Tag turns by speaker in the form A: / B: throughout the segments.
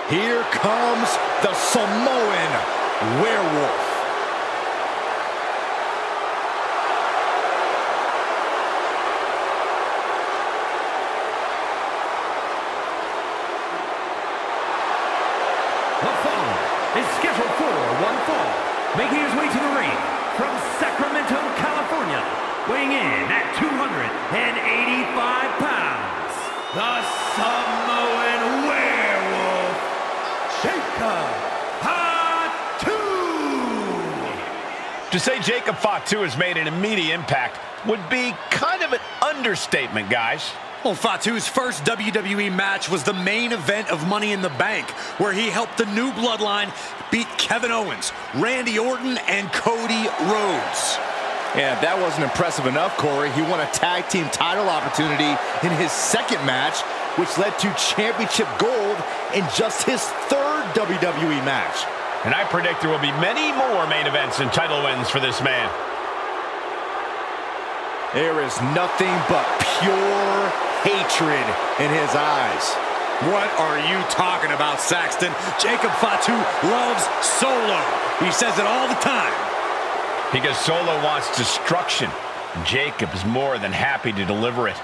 A: Here comes the Samoan Werewolf.
B: The following is scheduled for one fall, making his way to the ring from Sacramento, California, weighing in at 285 pounds, the Samoan Werewolf, FATU.
C: To say Jacob FATU has made an immediate impact would be kind of an understatement, guys.
A: Well, Fatu's first WWE match was the main event of Money in the Bank, where he helped the New Bloodline beat Kevin Owens, Randy Orton, and Cody Rhodes. Yeah, if that wasn't impressive enough, Corey, he won a tag team title opportunity in his second match, which led to championship gold in just his third WWE match.
C: And I predict there will be many more main events and title wins for this man.
A: There is nothing but pure hatred in his eyes. What are you talking about, Saxton? Jacob FATU loves Solo. He says it all the time.
C: Because Solo wants destruction. Jacob is more than happy to deliver it.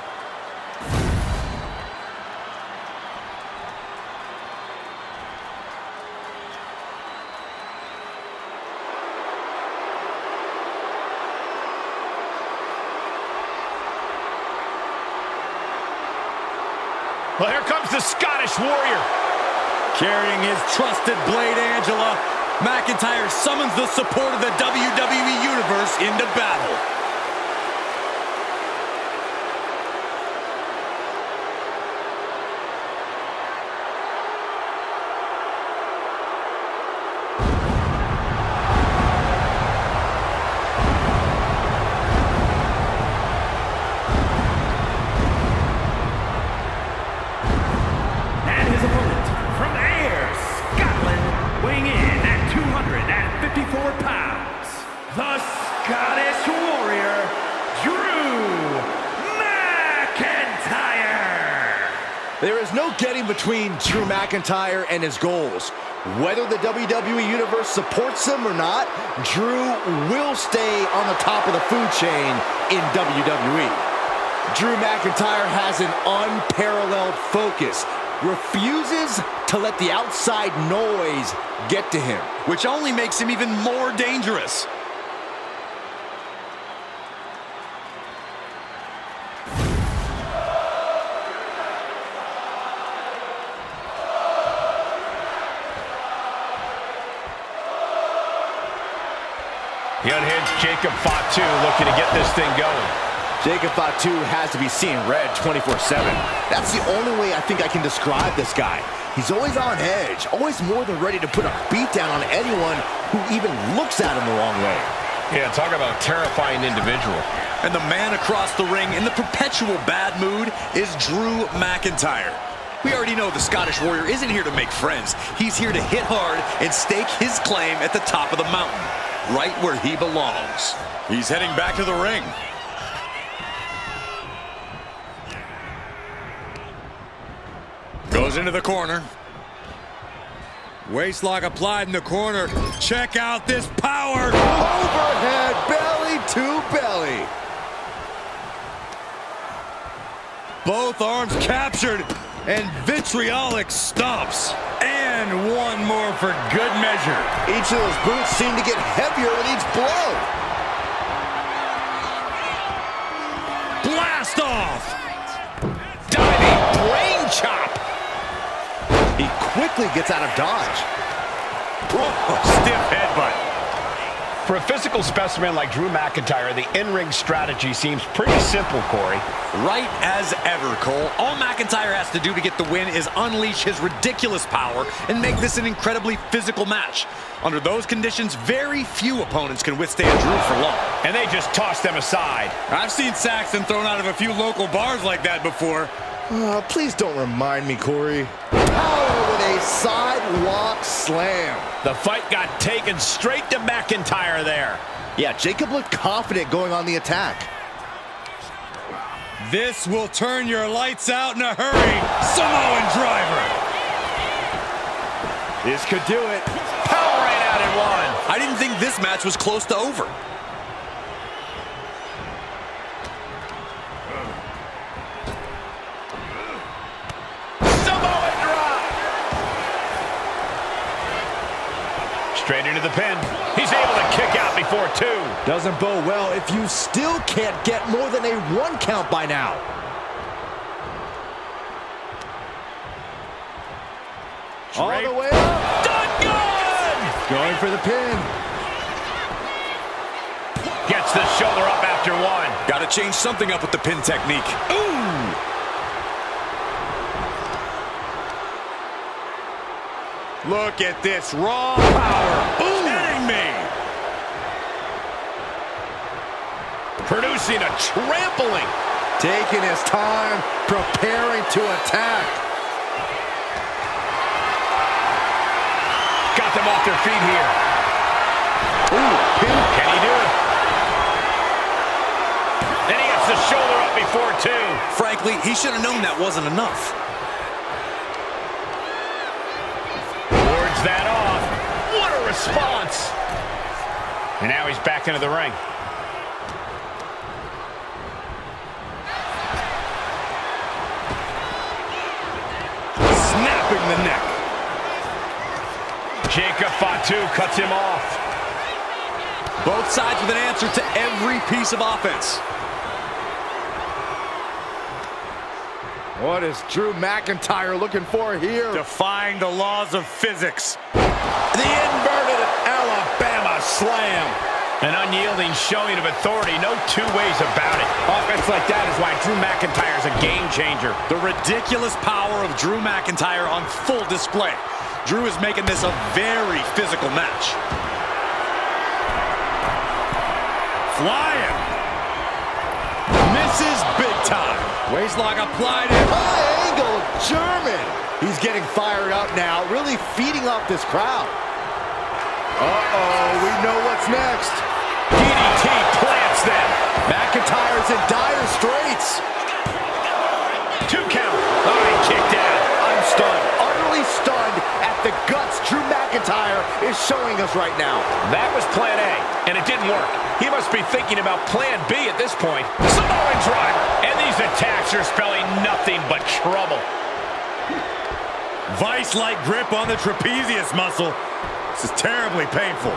C: Well, here comes the Scottish Warrior.
A: Carrying his trusted blade, Angela, McIntyre summons the support of the WWE Universe into battle.
B: The Scottish Warrior, Drew McIntyre.
A: There is no getting between Drew McIntyre and his goals. Whether the WWE Universe supports him or not, Drew will stay on the top of the food chain in WWE. Drew McIntyre has an unparalleled focus, refuses to let the outside noise get to him, which only makes him even more dangerous.
C: The unhinged Jacob FATU looking to get this thing going.
A: Jacob FATU has to be seeing red 24/7. That's the only way I think I can describe this guy. He's always on edge, always more than ready to put a beat down on anyone who even looks at him the wrong way.
C: Yeah, talk about a terrifying individual.
A: And the man across the ring in the perpetual bad mood is Drew McIntyre. We already know the Scottish Warrior isn't here to make friends. He's here to hit hard and stake his claim at the top of the mountain, right where he belongs. He's heading back to the ring. Goes into the corner. Waistlock applied in the corner. Check out this power. Overhead, belly to belly. Both arms captured, and vitriolic stomps. And one more for good measure. Each of those boots seem to get heavier with each blow. Blast off.
C: Diving brain chop.
A: He quickly gets out of dodge. Whoa, stiff headbutt.
C: For a physical specimen like Drew McIntyre, the in-ring strategy seems pretty simple, Corey.
A: Right as ever, Cole. All McIntyre has to do to get the win is unleash his ridiculous power and make this an incredibly physical match. Under those conditions, very few opponents can withstand Drew for long.
C: And they just toss them aside.
A: I've seen Saxton thrown out of a few local bars like that before. Please don't remind me, Corey. Power with a sidewalk slam.
C: The fight got taken straight to McIntyre there.
A: Yeah, Jacob looked confident going on the attack. This will turn your lights out in a hurry. Samoan driver. This could do it.
C: Power right out in one.
D: I didn't think this match was close to over.
C: Samoan drop. Straight into the pin. He's able to kick out before 2.
A: Doesn't bode well if you still can't get more than a 1 count by now. All the way up.
C: Done good.
A: Going for the pin.
C: Gets the shoulder up after 1.
D: Got to change something up with the pin technique.
C: Ooh.
A: Look at this raw power.
C: Kidding me. Producing a trampling.
A: Taking his time, preparing to attack.
C: Got them off their feet here.
A: Ooh, pin.
C: Can he do it? And he gets the shoulder up before 2.
D: Frankly, he should have known that wasn't enough.
C: Wards that off. What a response. And now he's back into the ring.
D: Snapping the neck.
C: Jacob FATU cuts him off.
D: Both sides with an answer to every piece of offense.
A: What is Drew McIntyre looking for here?
C: Defying the laws of physics.
A: The inverted Alabama slam.
C: An unyielding showing of authority, no 2 ways about it. Offense like that is why Drew McIntyre is a game changer.
D: The ridiculous power of Drew McIntyre on full display. Drew is making this a very physical match.
C: Flying.
D: Misses big time. Waistlock applied.
A: High angle German. He's getting fired up now, really feeding off this crowd. Uh-oh, we know what's next.
C: DDT plants them.
A: McIntyre's in dire straits.
C: 2 count. Oh, he kicked out.
A: I'm stunned, utterly stunned at the guts Drew McIntyre is showing us right now.
C: That was plan A, and it didn't work. He must be thinking about plan B at this point. Samoan driver. And these attacks are spelling nothing but trouble.
D: Vice-like grip on the trapezius muscle. This is terribly painful.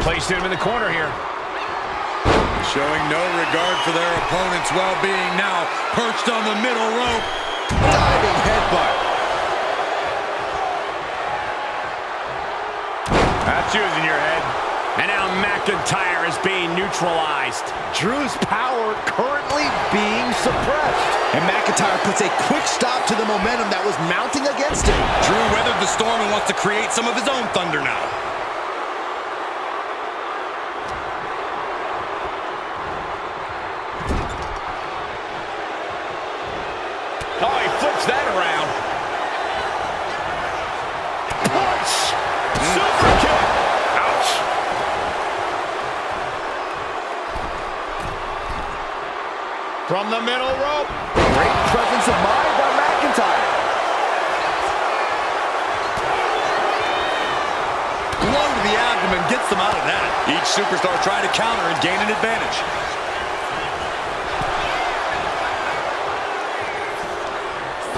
C: Placed him in the corner here.
D: Showing no regard for their opponent's well-being now. Perched on the middle rope.
A: Diving headbutt.
C: That's using your head. And now McIntyre is being neutralized.
A: Drew's power currently being suppressed. And McIntyre puts a quick stop to the momentum that was mounting against him.
D: Drew weathered the storm and wants to create some of his own thunder now.
C: Oh, he flips that around. Punch! Super kick! Ouch! From the middle rope.
A: Great presence of mind by McIntyre.
D: Blow to the abdomen gets them out of that. Each superstar trying to counter and gain an advantage.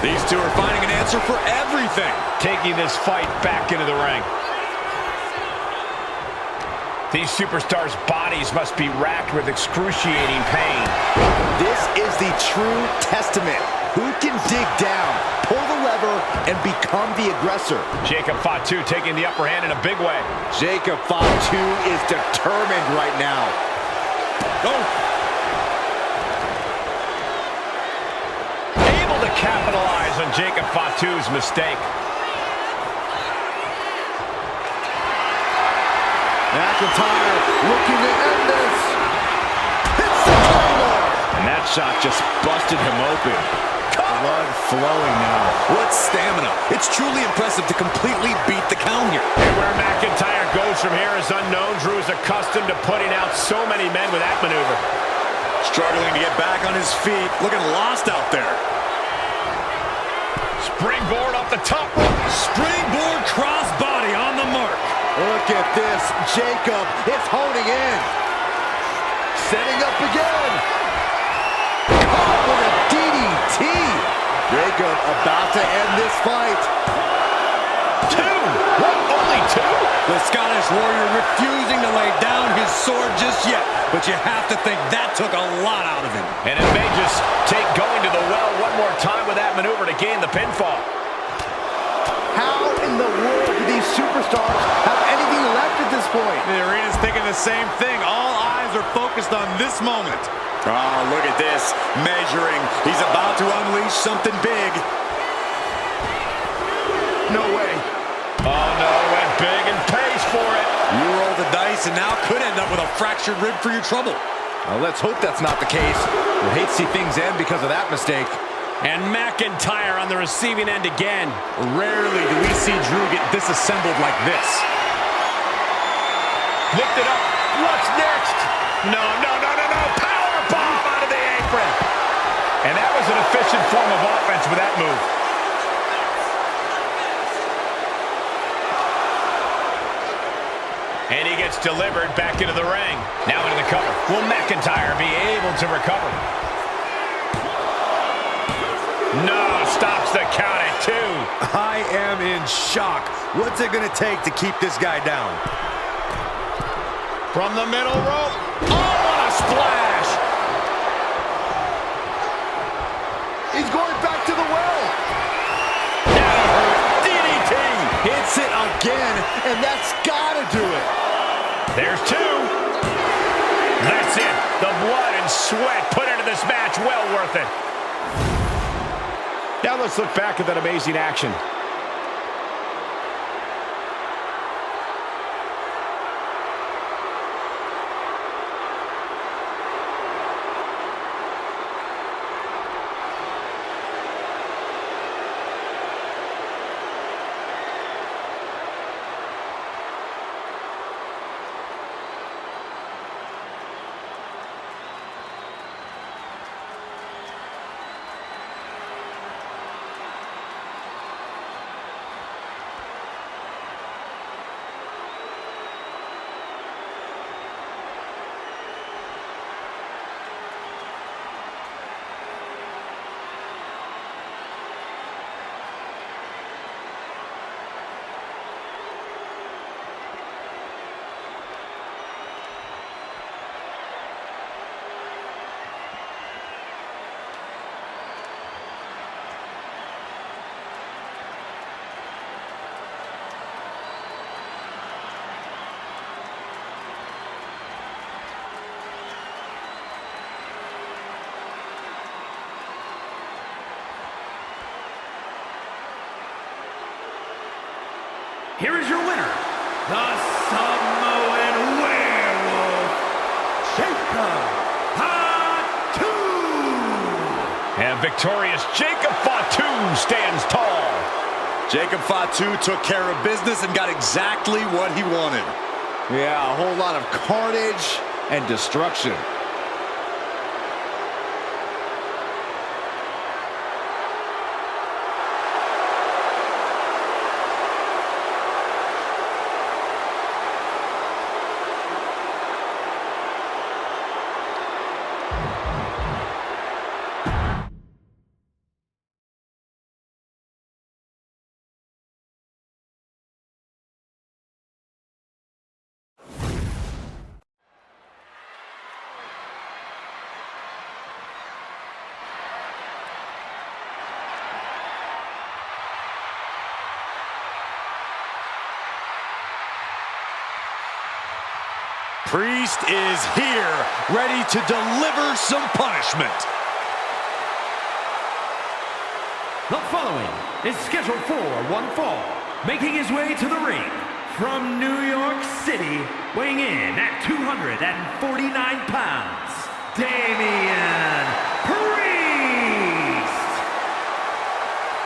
D: These two are finding an answer for everything.
C: Taking this fight back into the ring. These superstars' bodies must be racked with excruciating pain.
A: This is the true testament. Who can dig down, pull the lever, and become the aggressor?
C: Jacob FATU taking the upper hand in a big way.
A: Jacob FATU is determined right now.
C: Able to capitalize on Jacob FATU's mistake.
A: McIntyre looking to end this. Hits the claymore.
C: And that shot just busted him open. cover.
A: Blood flowing now.
D: What stamina. It's truly impressive to completely beat the count here.
C: And where McIntyre goes from here is unknown. Drew is accustomed to putting out so many men with that maneuver.
D: Struggling to get back on his feet. Looking lost out there.
C: Springboard off the top rope.
D: Springboard crossbody on the mark.
A: Look at this. Jacob is honing in. Setting up again. Oh, with a DDT. Jacob about to end this fight.
C: Two. What? Only two?
D: The Scottish Warrior refusing to lay down his sword just yet. But you have to think that took a lot out of him.
C: And it may just take going to the well one more time with that maneuver to gain the pinfall.
A: How in the world do these superstars have anything left at this point?
D: The arena's thinking the same thing. All eyes are focused on this moment. Oh, look at this. Measuring. He's about to unleash something big.
A: No way.
C: Oh, no. Went big and pays for it.
D: You roll the dice and now could end up with a fractured rib for your trouble.
A: Well, let's hope that's not the case. We'll hate to see things end because of that mistake.
E: And McIntyre on the receiving end again.
D: Rarely do we see Drew get disassembled like this.
C: Lift it up. What's next? No. Power bomb out of the apron. And that was an efficient form of offense with that move. And he gets delivered back into the ring. Now into the cover. Will McIntyre be able to recover? No, stops the count at 2.
D: I am in shock. What's it going to take to keep this guy down?
C: From the middle rope. Oh, what a splash.
A: He's going back to the well.
C: That'll hurt. DDT.
A: Hits it again, and that's got to do it.
C: There's 2. That's it. The blood and sweat put into this match. Well worth it. Now let's look back at that amazing action.
B: Here is your winner, the Samoan Werewolf, Jacob FATU.
C: And victorious Jacob FATU stands tall.
D: Jacob FATU took care of business and got exactly what he wanted.
A: Yeah, a whole lot of carnage and destruction.
D: Priest is here, ready to deliver some punishment.
B: The following is scheduled for one fall, making his way to the ring from New York City, weighing in at 249 pounds, DAMIAN.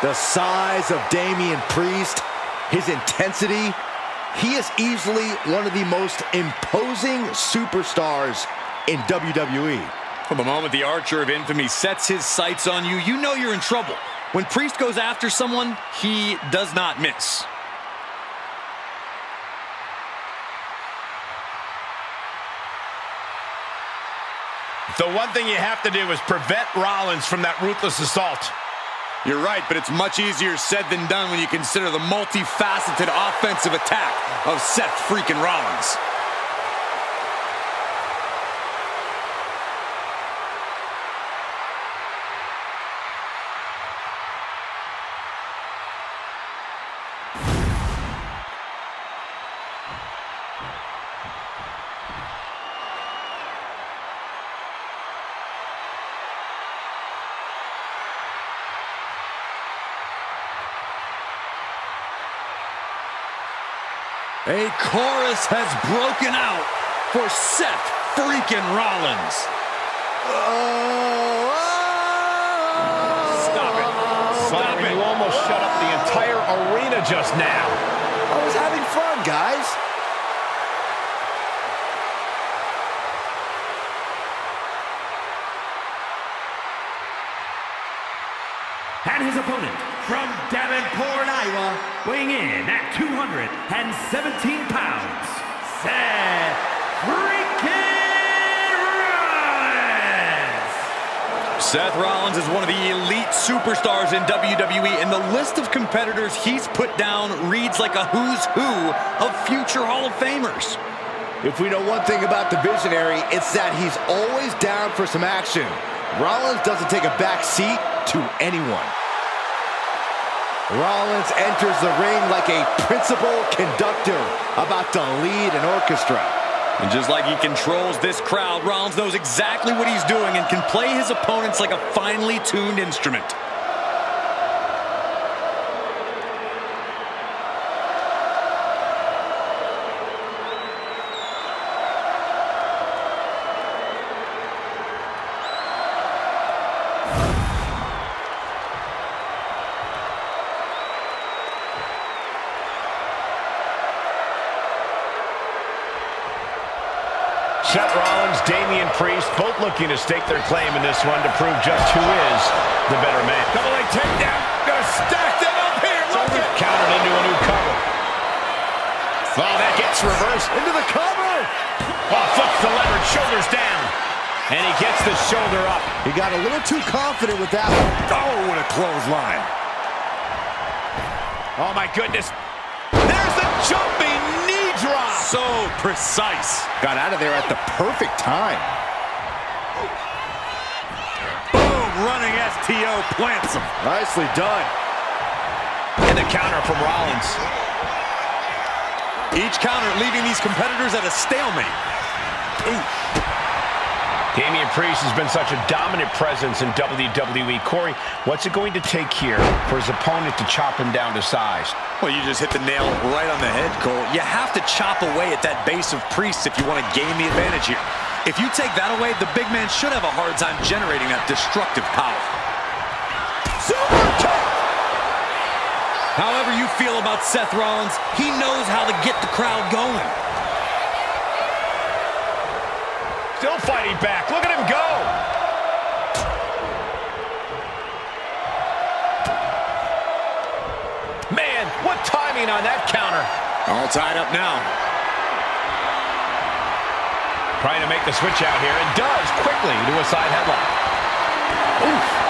A: The size of Damian Priest, his intensity, he is easily one of the most imposing superstars in WWE.
D: From the moment the Archer of Infamy sets his sights on you, you know you're in trouble. When Priest goes after someone, he does not miss.
C: The one thing you have to do is prevent Rollins from that ruthless assault.
D: You're right, but it's much easier said than done when you consider the multifaceted offensive attack of Seth freaking Rollins. A chorus has broken out for Seth freaking Rollins. Stop it. Stop it.
C: You almost shut up the entire arena just now.
A: I was having fun, guys.
B: And his opponent from Davenport, Iowa, weighing in at 217 pounds, Seth freaking Rollins.
D: Seth Rollins is one of the elite superstars in WWE, and the list of competitors he's put down reads like a who's who of future Hall of Famers.
A: If we know one thing about the Visionary, it's that he's always down for some action. Rollins doesn't take a back seat to anyone. Rollins enters the ring like a principal conductor about to lead an orchestra.
D: And just like he controls this crowd, Rollins knows exactly what he's doing and can play his opponents like a finely tuned instrument.
C: Seth Rollins, Damian Priest, both looking to stake their claim in this one to prove just who is the better man. Double leg takedown. Gonna stack that up here. Look at it. Countered into a new cover. Oh, that gets reversed.
A: Into the cover.
C: Oh, flips the leverage, shoulders down. And he gets the shoulder up.
A: He got a little too confident with that one.
D: Oh, what a clothesline.
C: Oh, my goodness. There's the jumping knee drop.
D: So precise.
A: Got out of there at the perfect time.
D: Boom, running STO plants him.
A: Nicely done.
C: And the counter from Rollins.
D: Each counter leaving these competitors at a stalemate. Ooh.
C: Damian Priest has been such a dominant presence in WWE. Corey, what's it going to take here for his opponent to chop him down to size?
D: Well, you just hit the nail right on the head, Cole. You have to chop away at that base of Priest if you want to gain the advantage here. If you take that away, the big man should have a hard time generating that destructive power. Super kick! However you feel about Seth Rollins, he knows how to get the crowd going.
C: Still fighting back. Look at him go. Man, what timing on that counter.
D: All tied up now.
C: Trying to make the switch out here, and does quickly to a side headlock. Oof.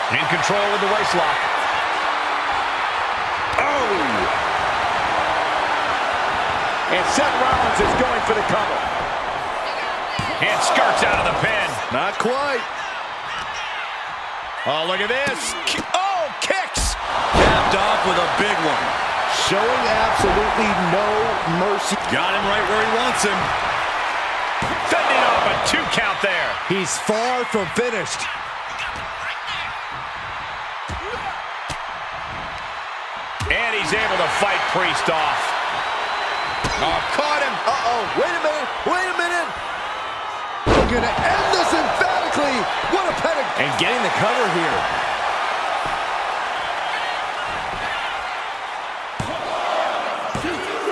C: In control with the waist lock.
A: Oh! And Seth Rollins is going for the cover.
C: And skirts out of the pin.
A: Not quite.
C: Oh, look at this. Oh, kicks.
D: Capped off with a big one.
A: Showing absolutely no mercy.
D: Got him right where he wants him.
C: Fending off a 2 count there.
A: He's far from finished.
C: And he's able to fight Priest off. Oh, caught him.
A: Uh-oh, wait a minute, wait a minute. We're gonna end this emphatically. What a pedigree.
E: And getting the cover here.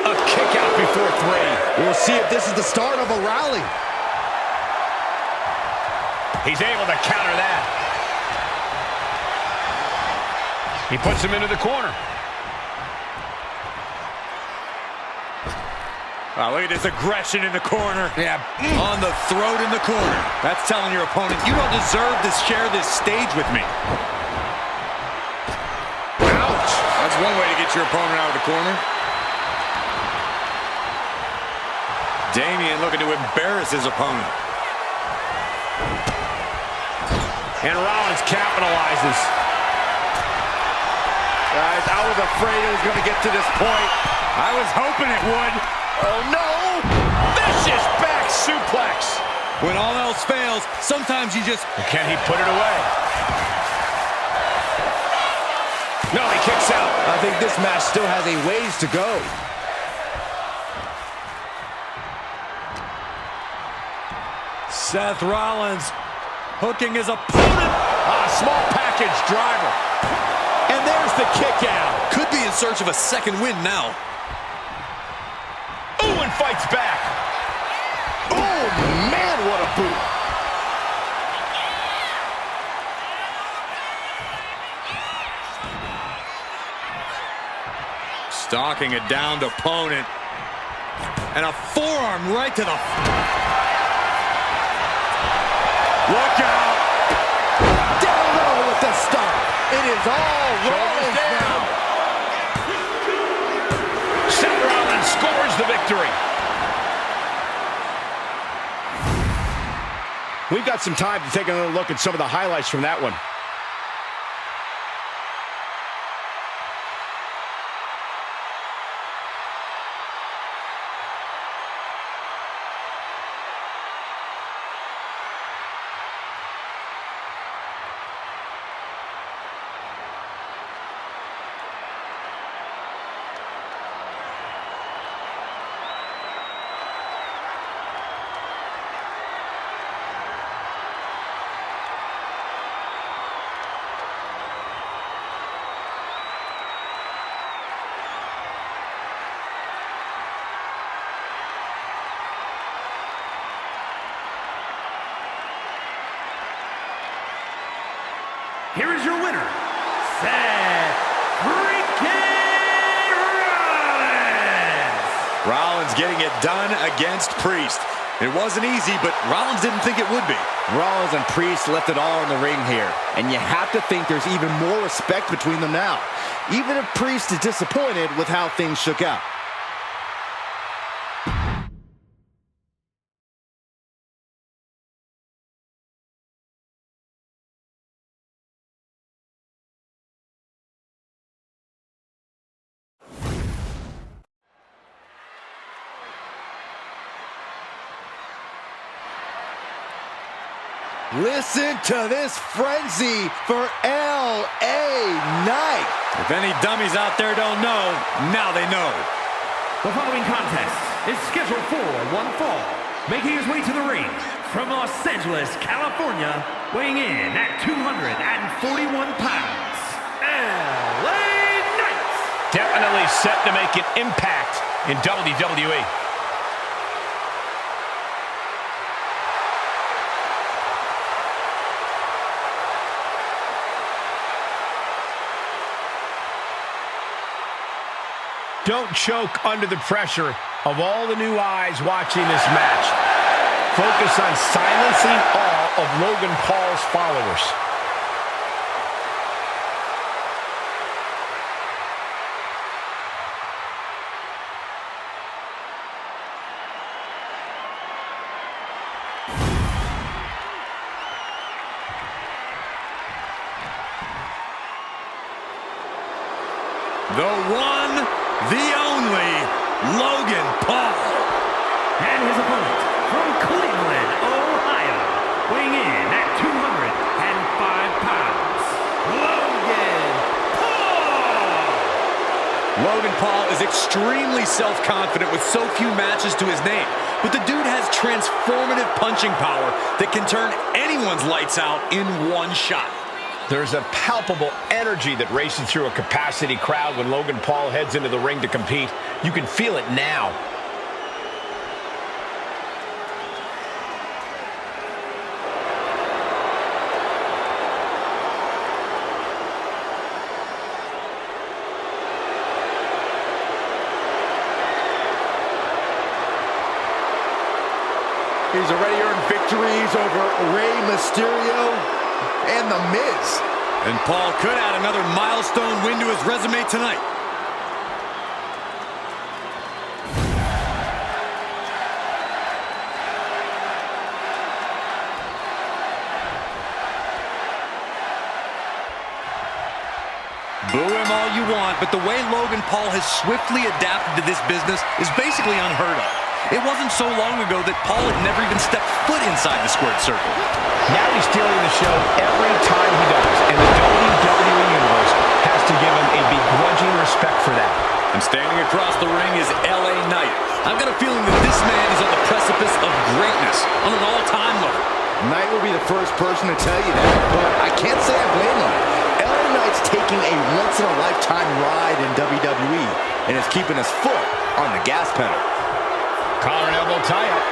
C: A kick out before 3.
A: We'll see if this is the start of a rally.
C: He's able to counter that. He puts him into the corner.
D: Wow, look at this aggression in the corner.
C: Yeah.
D: On the throat in the corner. That's telling your opponent, you don't deserve to share this stage with me. Ouch. That's one way to get your opponent out of the corner. Damian looking to embarrass his opponent.
E: And Rollins capitalizes.
A: Guys, I was afraid it was going to get to this point.
D: I was hoping it would.
A: Oh, no!
C: Vicious back suplex.
D: When all else fails, sometimes you just...
C: Can he put it away? No, he kicks out.
A: I think this match still has a ways to go.
D: Seth Rollins hooking his opponent.
C: Small package driver.
D: And there's the kick out. Could be in search of a second win now.
C: Ooh, and fights back.
A: Oh, man, what a boot.
D: Stalking a downed opponent. And a forearm right to the... Look out!
A: Down low with the stomp. It is all Rollins now.
C: Seth Rollins scores the victory.
E: We've got some time to take another look at some of the highlights from that one.
B: Here is your winner, Seth "FREAKIN" Rollins.
D: Rollins getting it done against Priest. It wasn't easy, but Rollins didn't think it would be.
A: Rollins and Priest left it all in the ring here. And you have to think there's even more respect between them now. Even if Priest is disappointed with how things shook out. Listen to this frenzy for LA Knight.
D: If any dummies out there don't know, now they know.
B: The following contest is scheduled for one fall. Making his way to the ring from Los Angeles, California, weighing in at 241 pounds, LA Knight.
C: Definitely set to make an impact in WWE. Don't choke under the pressure of all the new eyes watching this match. Focus on silencing all of Logan Paul's followers.
D: The one, the only, Logan Paul.
B: And his opponent from Cleveland, Ohio, weighing in at 205 pounds, Logan Paul.
D: Logan Paul is extremely self-confident with so few matches to his name. But the dude has transformative punching power that can turn anyone's lights out in one shot.
C: There's a palpable energy that races through a capacity crowd when Logan Paul heads into the ring to compete. You can feel it now.
A: He's already earned victories over Rey Mysterio and The Miz.
D: And Paul could add another milestone win to his resume tonight. Boo him all you want, but the way Logan Paul has swiftly adapted to this business is basically unheard of. It wasn't so long ago that Paul had never even stepped foot inside the squared circle.
C: Now he's stealing the show every time he does, and the WWE Universe has to give him a begrudging respect for that.
D: And standing across the ring is LA Knight. I've got a feeling that this man is on the precipice of greatness on an all-time level.
A: Knight will be the first person to tell you that, but I can't say I blame him. LA Knight's taking a once-in-a-lifetime ride in WWE and is keeping his foot on the gas pedal.
C: Collar and elbow tie-up.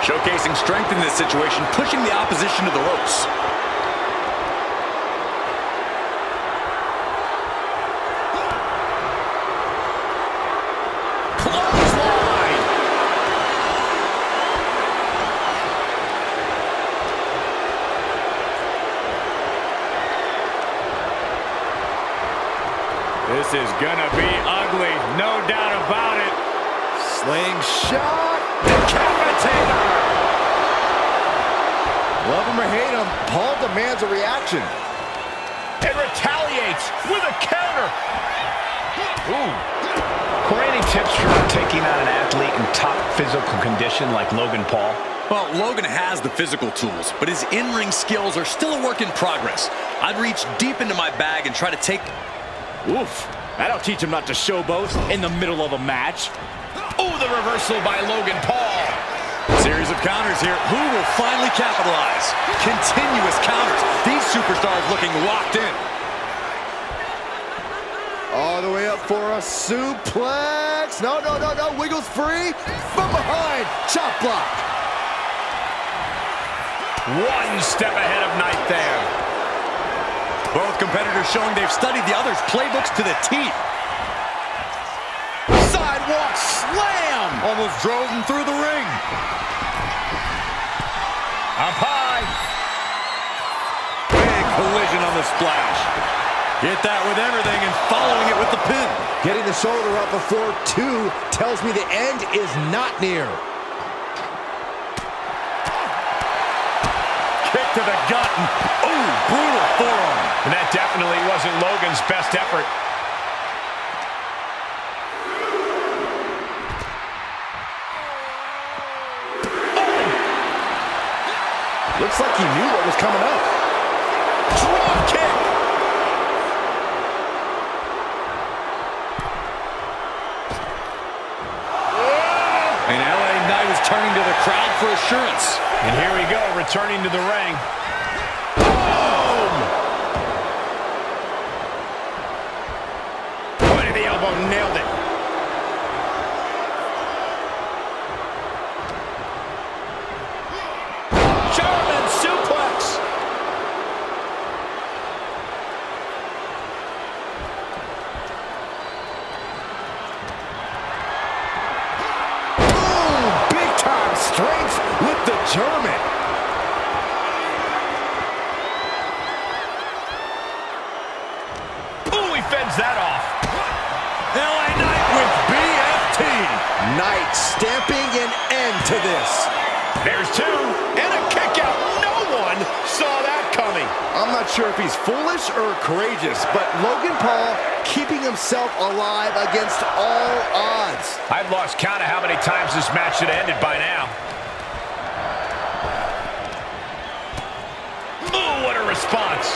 D: Showcasing strength in this situation, pushing the opposition to the ropes.
C: Clothesline!
E: This is gonna be ugly, no doubt about it.
A: Slingshot! Decapitator! Love him or hate him, Paul demands a reaction.
C: And retaliates with a counter. Ooh. Corey, any tips for taking on an athlete in top physical condition like Logan Paul?
D: Well, Logan has the physical tools, but his in-ring skills are still a work in progress. I'd reach deep into my bag and try to take...
E: Oof, that'll teach him not to showboat in the middle of a match.
C: Oh, the reversal by Logan Paul.
D: Series of counters here. Who will finally capitalize? Continuous counters. These superstars looking locked in.
A: All the way up for a suplex. No, no, no, no. Wiggles free. From behind. Chop block.
C: One step ahead of Knight there.
D: Both competitors showing they've studied the other's playbooks to the teeth. Sidewalk slam! Almost drove him through the ring.
C: Up high.
D: Big collision on the splash. Hit that with everything and following it with the pin.
A: Getting the shoulder up before 2 tells me the end is not near.
D: Kick to the gut. Ooh, brutal forearm.
C: And that definitely wasn't Logan's best effort.
A: Looks like he knew what was coming up.
D: Drop kick. And LA Knight is turning to the crowd for assurance.
C: And here we go, returning to the ring.
D: Boom!
C: Point of the elbow, nailed it.
D: German suplex.
A: Boom! Big time strength with the German.
C: Ooh, he fends that off.
D: LA Knight with BFT.
A: Knight stamping an end to this.
C: There's 2, and a kick out. No one saw that coming.
A: I'm not sure if he's foolish or courageous, but Logan Paul keeping himself alive against all odds.
C: I've lost count of how many times this match should have ended by now. Ooh, what a response.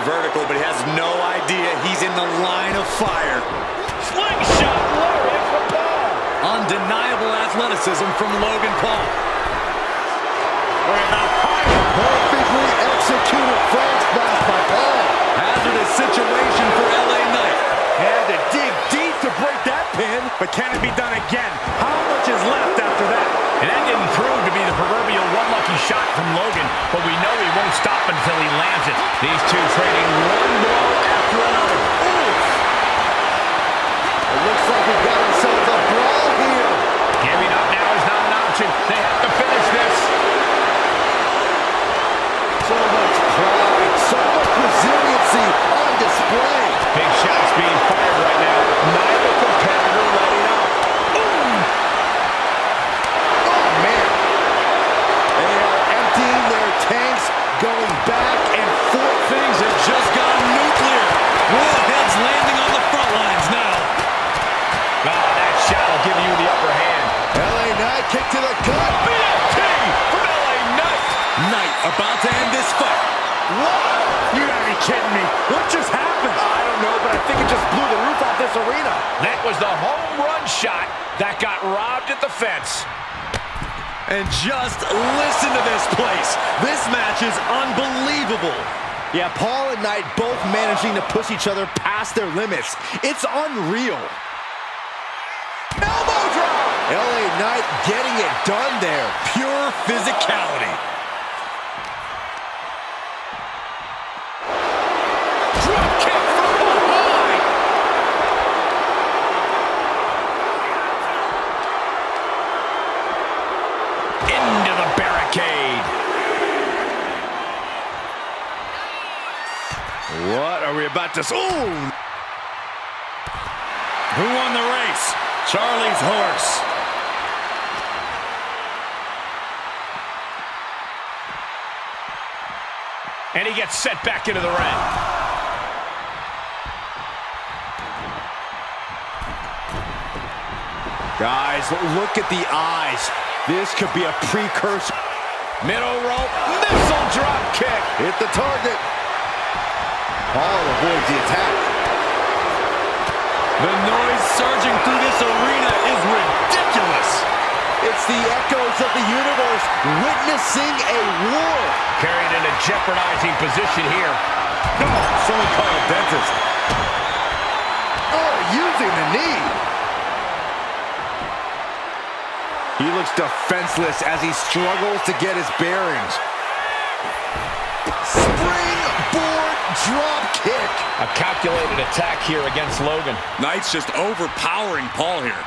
D: vertical, but he has no idea he's in the line of fire.
C: Slingshot lariat from Paul.
D: Undeniable athleticism from Logan Paul.
A: Perfectly executed frog splash by Paul.
D: Hazardous situation for LA Knight.
A: Had to dig deep to break that pin.
E: But can it be done again? How much is left after that?
C: And that didn't prove to be the proverbial one lucky shot from Logan, but we know he won't stop until he lands it. These two trading one blow after another.
A: Oof. It looks like we've got ourselves a brawl here.
C: Giving up now is not an option. They have to finish this.
A: So much pride, so much resiliency on display.
C: Big shots being fired right now. Neither competitor letting up.
A: Oh, man. They are emptying their tanks, going back and forth.
D: Things have just gone nuclear. Warheads landing on the front lines now.
C: Oh, that shot will give you the upper hand.
A: LA Knight kick to the gut.
C: BFT from LA Knight.
D: Knight about to end this fight.
A: What?
E: You gotta be kidding me. What just happened?
A: I don't know, but I think it just blew the roof off this arena.
C: That was the home run shot that got robbed at the fence.
D: And just listen to this place. This match is unbelievable.
A: Yeah, Paul and Knight both managing to push each other past their limits. It's unreal. Elbow drop! LA Knight getting it done there.
D: Pure physicality.
C: Drop kick from behind. Into the barricade.
A: What are we about to... Ooh!
D: Who won the race? Charlie's horse.
C: And he gets set back into the ring.
A: Guys, look at the eyes. This could be a precursor.
C: Middle rope, missile drop kick.
A: Hit the target. Paul avoids the attack.
D: The noise surging through this arena is ridiculous.
A: It's the echoes of the universe witnessing a war.
C: Carried in a jeopardizing position here.
A: No, someone call a dentist. Oh, using the knee. He looks defenseless as he struggles to get his bearings. Springboard drop kick.
C: A calculated attack here against Logan.
D: Knight's just overpowering Paul here.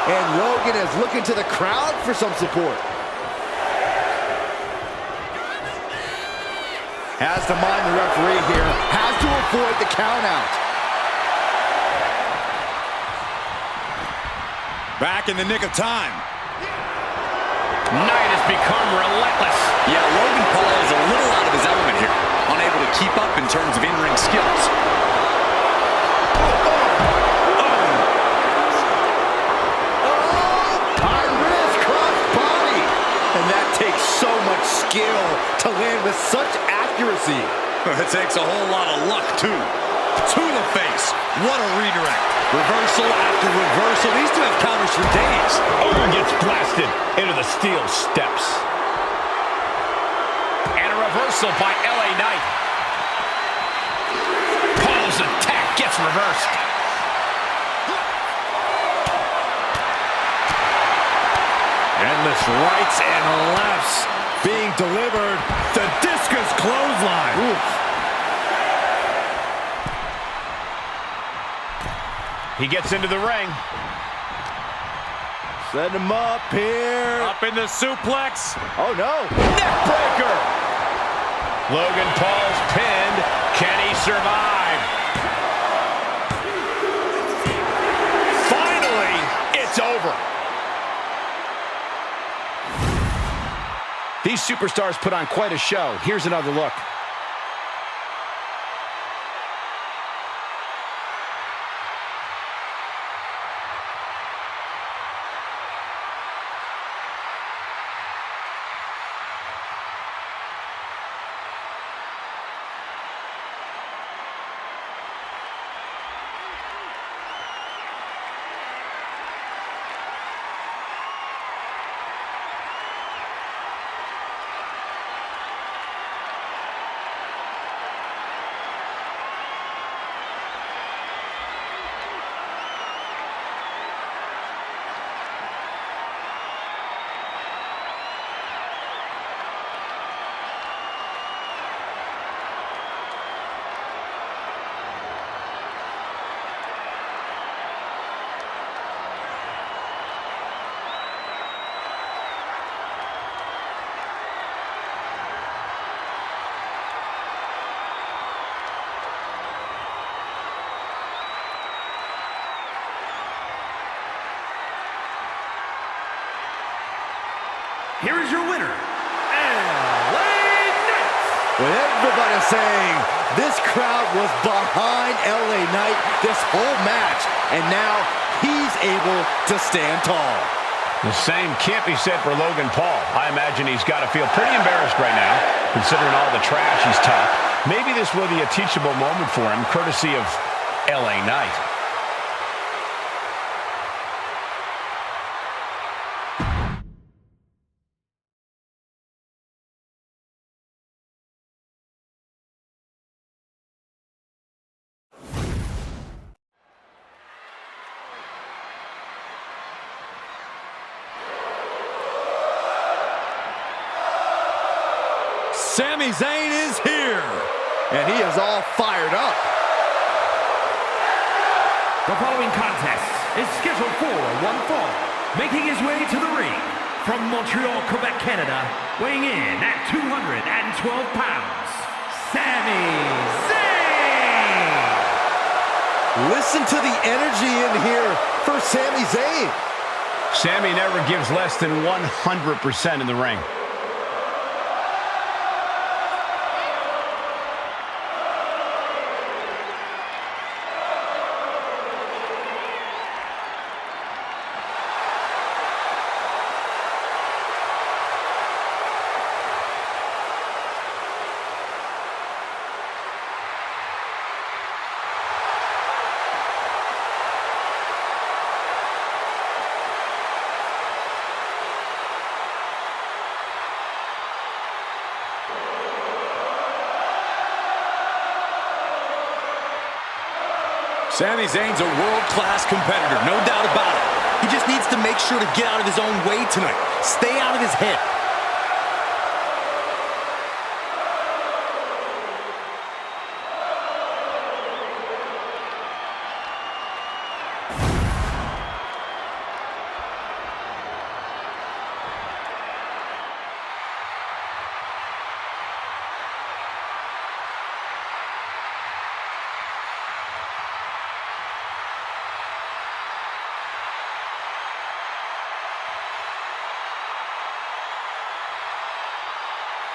A: And Logan is looking to the crowd for some support. Has to mind the referee here. Has to avoid the countout.
D: Back in the nick of time.
C: Knight has become relentless.
D: Yeah, Logan Paul is a little out of his element here. Unable to keep up in terms of in-ring skills.
A: Takes so much skill to land with such accuracy.
D: It takes a whole lot of luck, too. To the face. What a redirect. Reversal after reversal. These two have counters for days.
C: Owen gets blasted into the steel steps. And a reversal by LA Knight. Paul's attack gets reversed.
A: Endless rights and lefts being delivered. The discus clothesline. Oof.
C: He gets into the ring.
A: Set him up here.
D: Up in the suplex.
A: Oh, no.
C: Neckbreaker. Logan Paul's pinned. Can he survive? Finally, it's over.
E: These superstars put on quite a show. Here's another look.
B: Here is your winner, LA Knight.
A: With everybody saying this crowd was behind LA Knight this whole match, and now he's able to stand tall.
C: The same can't be said for Logan Paul. I imagine he's got to feel pretty embarrassed right now, considering all the trash he's talked. Maybe this will be a teachable moment for him, courtesy of LA Knight.
A: Sami Zayn is here, and he is all fired up.
B: The following contest is scheduled for one fall. Making his way to the ring from Montreal, Quebec, Canada, weighing in at 212 pounds, Sami Zayn!
A: Listen to the energy in here for Sami Zayn.
C: Sami never gives less than 100% in the ring.
D: Sami Zayn's a world-class competitor, no doubt about it. He just needs to make sure to get out of his own way tonight. Stay out of his head.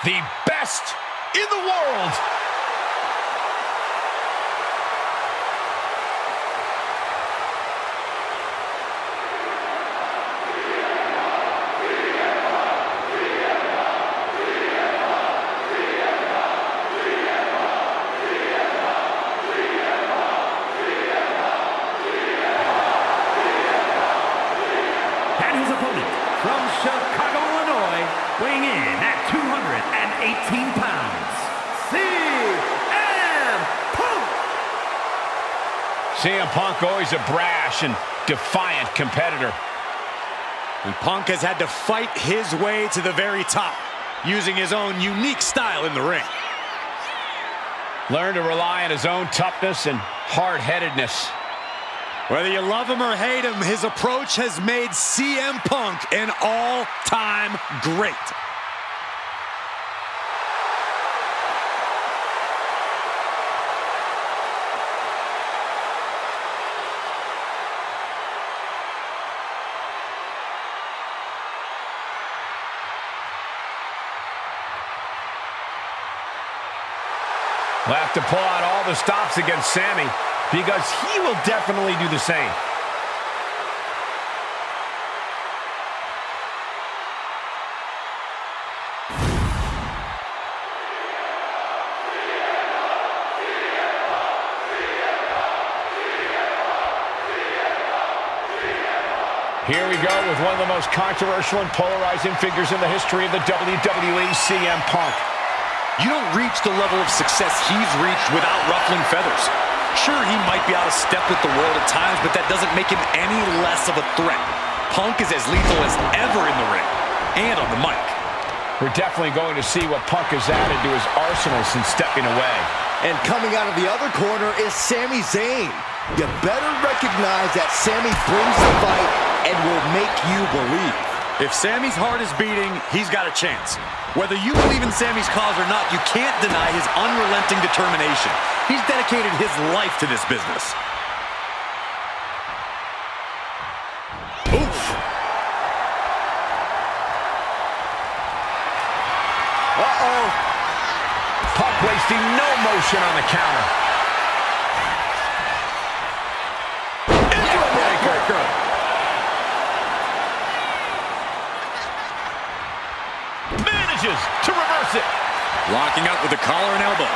C: The best in the world.
B: And his opponent from Chicago, Illinois, weighing in at 218 pounds, CM Punk!
C: CM Punk always a brash and defiant competitor.
D: And Punk has had to fight his way to the very top, using his own unique style in the ring.
C: Learn to rely on his own toughness and hard-headedness.
D: Whether you love him or hate him, his approach has made CM Punk an all-time great.
C: We'll have to pull out all the stops against Sami because he will definitely do the same. Here we go with one of the most controversial and polarizing figures in the history of the WWE, CM Punk.
D: You don't reach the level of success he's reached without ruffling feathers. Sure, he might be out of step with the world at times, but that doesn't make him any less of a threat. Punk is as lethal as ever in the ring and on the mic.
C: We're definitely going to see what Punk has added to his arsenal since stepping away.
A: And coming out of the other corner is Sami Zayn. You better recognize that Sami brings the fight and will make you believe.
D: If Sami's heart is beating, he's got a chance. Whether you believe in Sami's cause or not, you can't deny his unrelenting determination. He's dedicated his life to this business.
A: Oof. Uh-oh.
C: Punk wasting no motion on the counter. Manages to reverse it.
D: Locking up with the collar and elbow.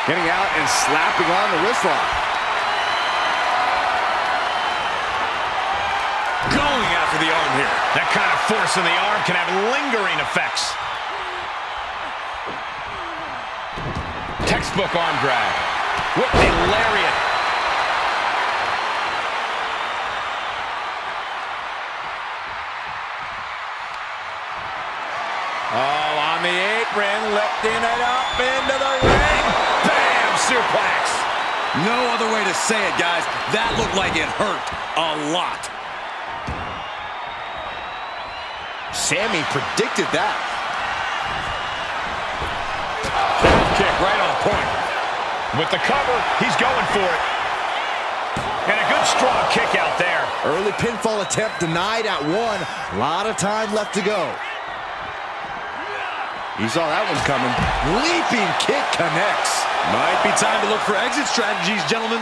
A: Getting out and slapping on the wrist lock.
D: Going after the arm here.
C: That kind of force in the arm can have lingering effects. Textbook arm drag. With the lariat.
A: Oh, on the apron, lifting it up into the ring.
C: Bam! Suplex.
D: No other way to say it, guys. That looked like it hurt a lot.
A: Sami predicted that.
C: Calf kick right on point. With the cover, he's going for it. And a good strong kick out there.
A: Early pinfall attempt denied at 1. A lot of time left to go. He saw that one coming. Leaping kick connects.
D: Might be time to look for exit strategies, gentlemen.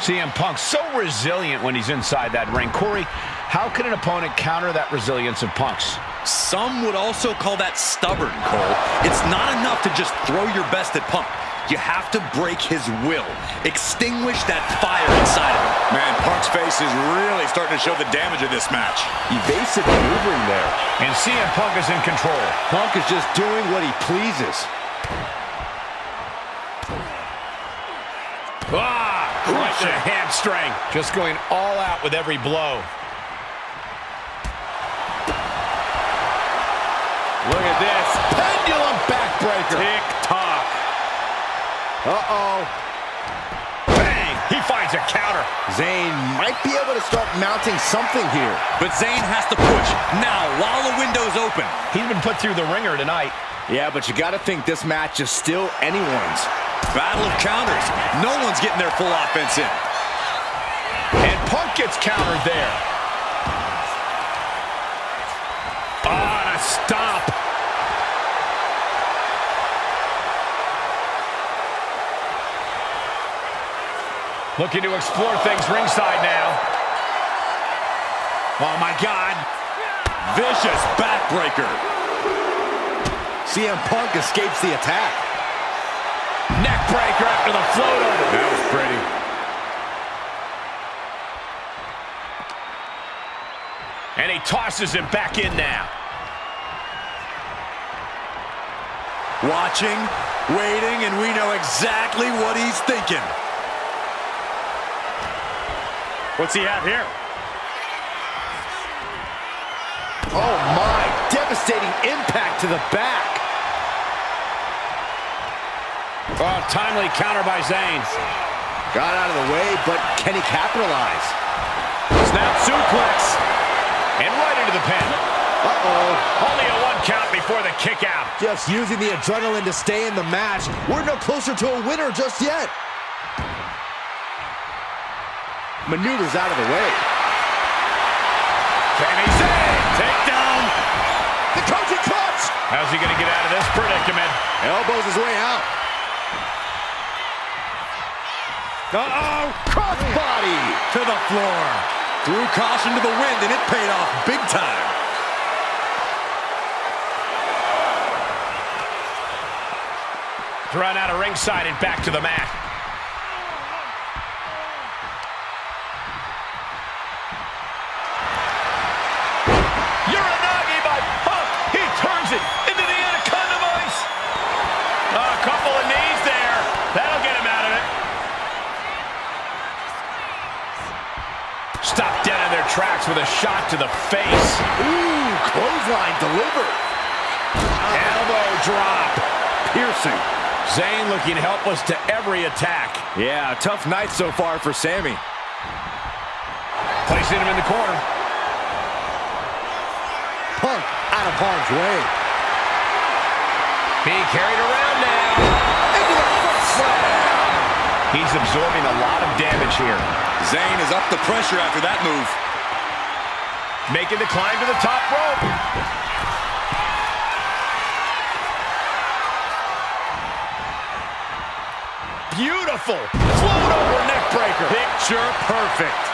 C: CM Punk so resilient when he's inside that ring. Corey, how can an opponent counter that resilience of Punk's?
D: Some would also call that stubborn, Cole. It's not enough to just throw your best at Punk. You have to break his will. Extinguish that fire inside of him. Man, Punk's face is really starting to show the damage of this match.
A: Evasive maneuvering there.
C: And CM Punk is in control.
A: Punk is just doing what he pleases.
C: Crunch a hamstring. Just going all out with every blow.
A: Look at this. Pendulum backbreaker.
C: Tick-tock.
A: Uh-oh.
C: Bang! He finds a counter.
A: Zayn might be able to start mounting something here.
D: But Zayn has to push now while the window's open.
C: He's been put through the ringer tonight.
A: Yeah, but you got to think this match is still anyone's.
D: Battle of counters. No one's getting their full offense in.
C: And Punk gets countered there. On a stomp. Looking to explore things ringside now.
D: Oh, my God. Vicious backbreaker.
A: CM Punk escapes the attack.
C: Neck breaker after the float over.
D: That was pretty.
C: And he tosses him back in now.
D: Watching, waiting, and we know exactly what he's thinking. What's he have here?
A: Oh, my. Devastating impact to the back.
C: Oh, timely counter by Zayn.
A: Got out of the way, but can he capitalize?
C: Snap suplex. And right into the pin.
A: Uh-oh.
C: Only a 1 count before the kick out.
A: Just using the adrenaline to stay in the match. We're no closer to a winner just yet. Maneuvers out of the way.
C: Sami Zayn.
D: Take down.
A: The coaching clutch.
C: How's he going to get out of this predicament?
A: Elbows his way out. Uh-oh. Crossbody
D: To the floor. Threw caution to the wind, and it paid off big time.
C: Run out of ringside and back to the mat. Uranagi by Punk. He turns it into the Anaconda Vice. A couple of knees there. That'll get him out of it. Stopped dead in their tracks with a shot to the face.
A: Ooh, clothesline delivered.
C: Elbow drop.
A: Piercing.
C: Zayn looking helpless to every attack.
A: Yeah, tough night so far for Sami.
C: Placing him in the corner.
A: Punk out of harm's way.
C: Being carried around now.
A: Into the foot slam.
C: He's absorbing a lot of damage here.
D: Zayn is up the pressure after that move.
C: Making the climb to the top rope. Beautiful. Float over neck breaker.
A: Picture perfect.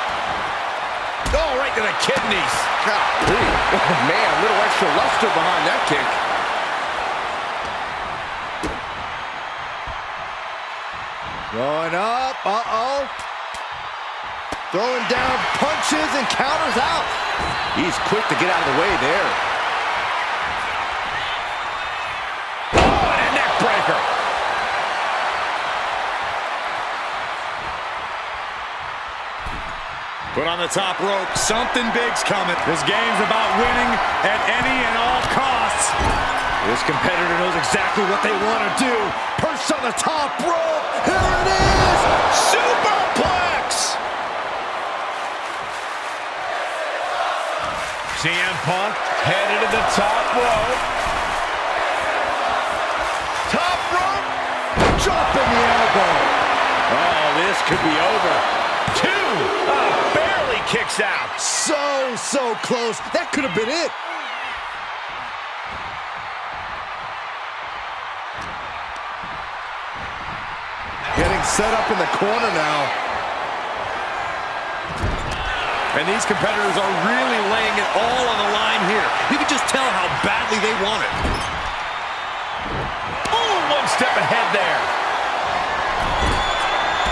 C: Oh, right to the kidneys.
A: Golly. Oh, man, a little extra luster behind that kick. Going up. Uh-oh. Throwing down punches and counters out. He's quick to get out of the way there.
C: Oh, and a neck breaker.
D: Put on the top rope. Something big's coming. This game's about winning at any and all costs.
A: This competitor knows exactly what they want to do. Perched on the top rope. Here it is. Superplex.
C: CM Punk headed to the top rope.
A: Top rope. Dropping the elbow. Oh, this could be over.
C: Two. Barely kicks out.
A: So close. That could have been it. Getting set up in the corner now.
D: And these competitors are really laying it all on the line here. You can just tell how badly they want it.
C: Ooh, one step ahead there.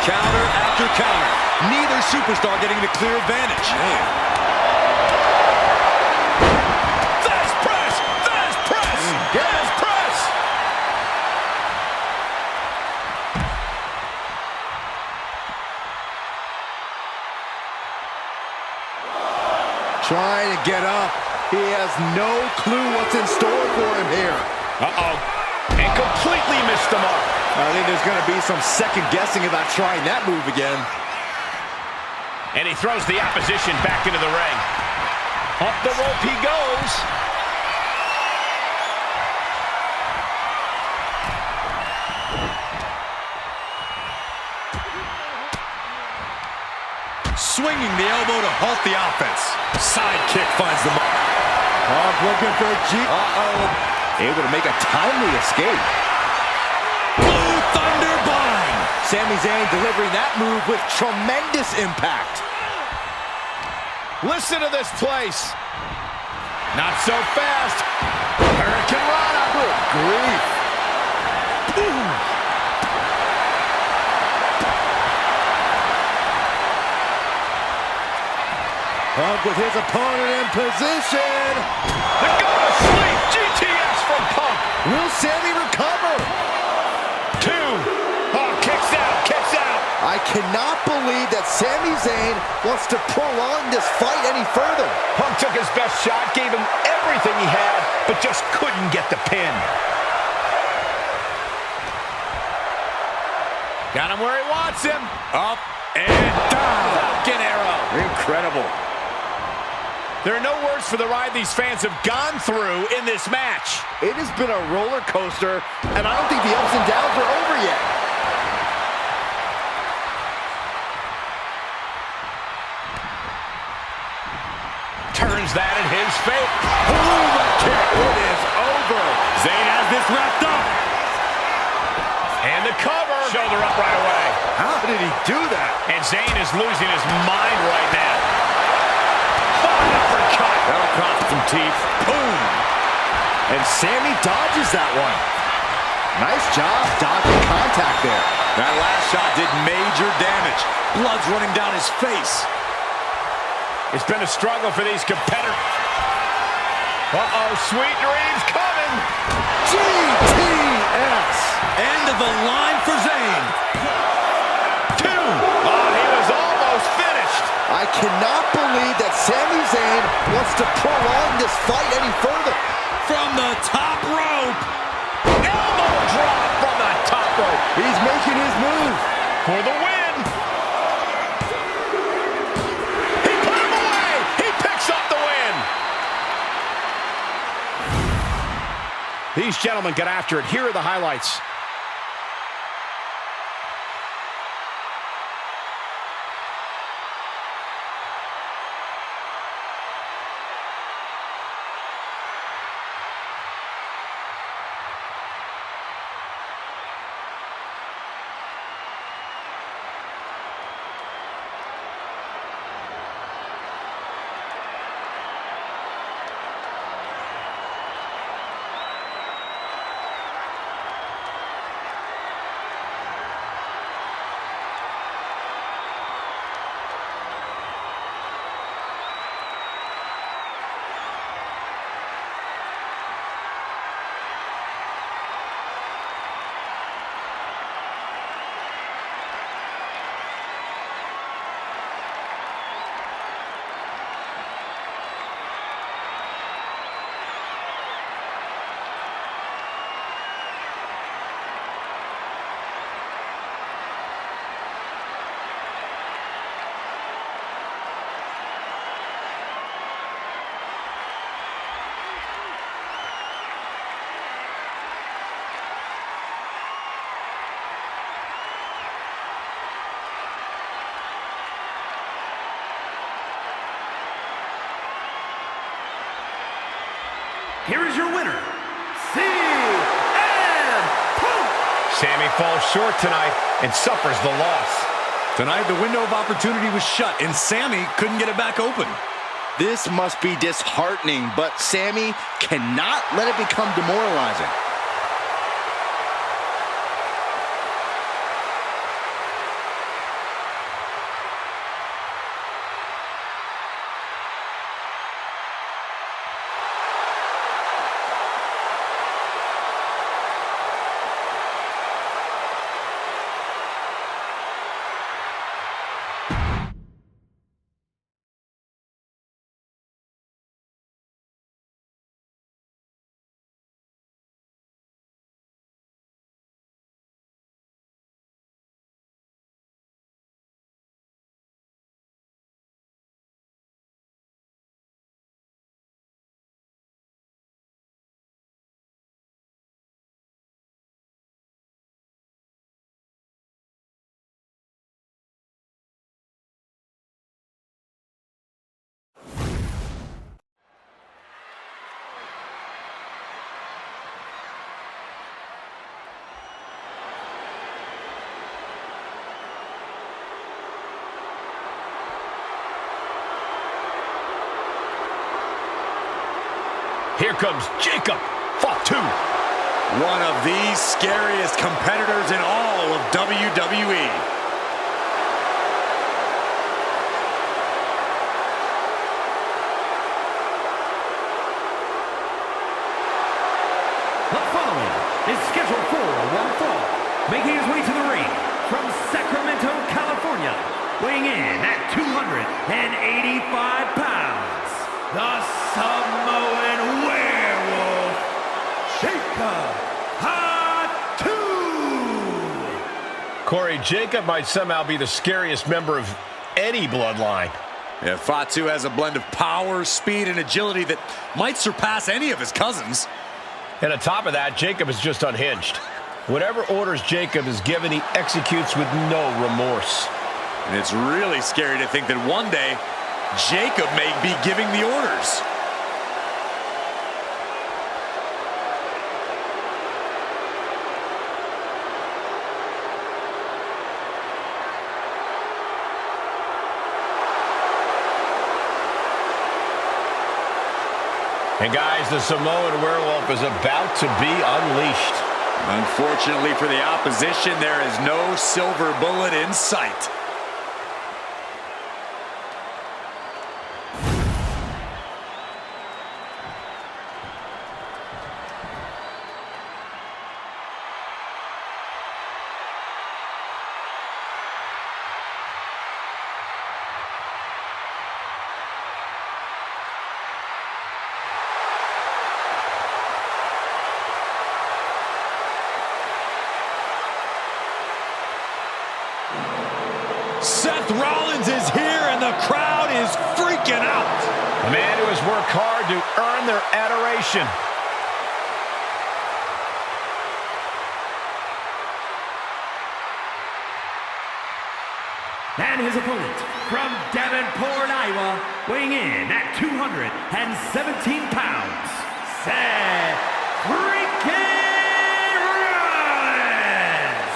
D: Counter after counter. Neither superstar getting the clear advantage. Man.
C: Fast press! Fast press! Fast press!
A: Trying to get up. He has no clue what's in store for him here.
C: Uh-oh. And completely missed the mark.
A: I think there's going to be some second guessing about trying that move again.
C: And he throws the opposition back into the ring. Up the rope he goes.
D: Swinging the elbow to halt the offense. Sidekick finds the mark.
A: Punk looking for a G. Uh-oh. Able to make a timely escape.
D: Blue Thunder Bind.
A: Sami Zayn delivering that move with tremendous impact.
C: Listen to this place. Not so fast. Hurricane Rana.
A: Good grief. Punk with his opponent in position.
C: The go to sleep. GTS from Punk.
A: Will Sami recover?
C: Two. Oh, kicks out. Kicks out.
A: I cannot believe that Sami Zayn wants to prolong this fight any further.
C: Punk took his best shot, gave him everything he had, but just couldn't get the pin. Got him where he wants him.
D: Up and down.
C: Falcon arrow.
A: Incredible.
C: There are no words for the ride these fans have gone through in this match.
A: It has been a roller coaster, and I don't think the ups and downs are over yet.
C: Turns turns that in his favor.
A: Ooh, the kick. It is over.
B: Zayn has this wrapped up.
C: And the cover. Shoulder up right away.
A: How did he do that?
C: And Zayn is losing his mind right now. Fine uppercut.
A: That'll cost some teeth. Boom. And Sami dodges that one. Nice job dodging contact there.
D: That last shot did major damage. Blood's running down his face.
C: It's been a struggle for these competitors. Uh-oh, sweet dreams coming.
A: GTS.
D: End of the line for Zayn.
C: 2. Oh, he was almost finished.
A: I cannot believe that Sami Zayn wants to prolong this fight any further.
D: From the top rope.
C: Elbow drop from the top rope.
A: He's making his move.
C: For the win. He put him away. He picks up the win. These gentlemen got after it. Here are the highlights.
B: Here is your winner, CM Punk.
C: Sami falls short tonight and suffers the loss.
D: Tonight, the window of opportunity was shut, and Sami couldn't get it back open.
A: This must be disheartening, but Sami cannot let it become demoralizing.
C: Here comes Jacob. FATU.
D: One of the scariest competitors in all of WWE.
B: The following is scheduled for one fall, making his way to the ring from Sacramento, California, weighing in at 285 pounds, the Samoan werewolf, Jacob FATU.
C: Corey, Jacob might somehow be the scariest member of any bloodline.
D: Yeah, FATU has a blend of power, speed, and agility that might surpass any of his cousins.
C: And on top of that, Jacob is just unhinged. Whatever orders Jacob is given, he executes with no remorse.
D: And it's really scary to think that one day Jacob may be giving the orders.
C: And guys, the Samoan werewolf is about to be unleashed.
D: Unfortunately for the opposition, there is no silver bullet in sight. Seth Rollins is here and the crowd is freaking out.
C: A man who has worked hard to earn their adoration.
B: And his opponent from Davenport, Iowa, weighing in at 217 pounds, Seth FREAKIN Rollins.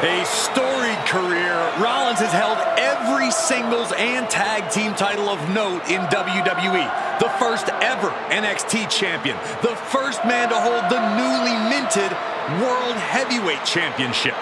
D: A storied career, Rollins has held every singles and tag team title of note in WWE. The first ever NXT champion. The first man to hold the newly minted World Heavyweight Championship.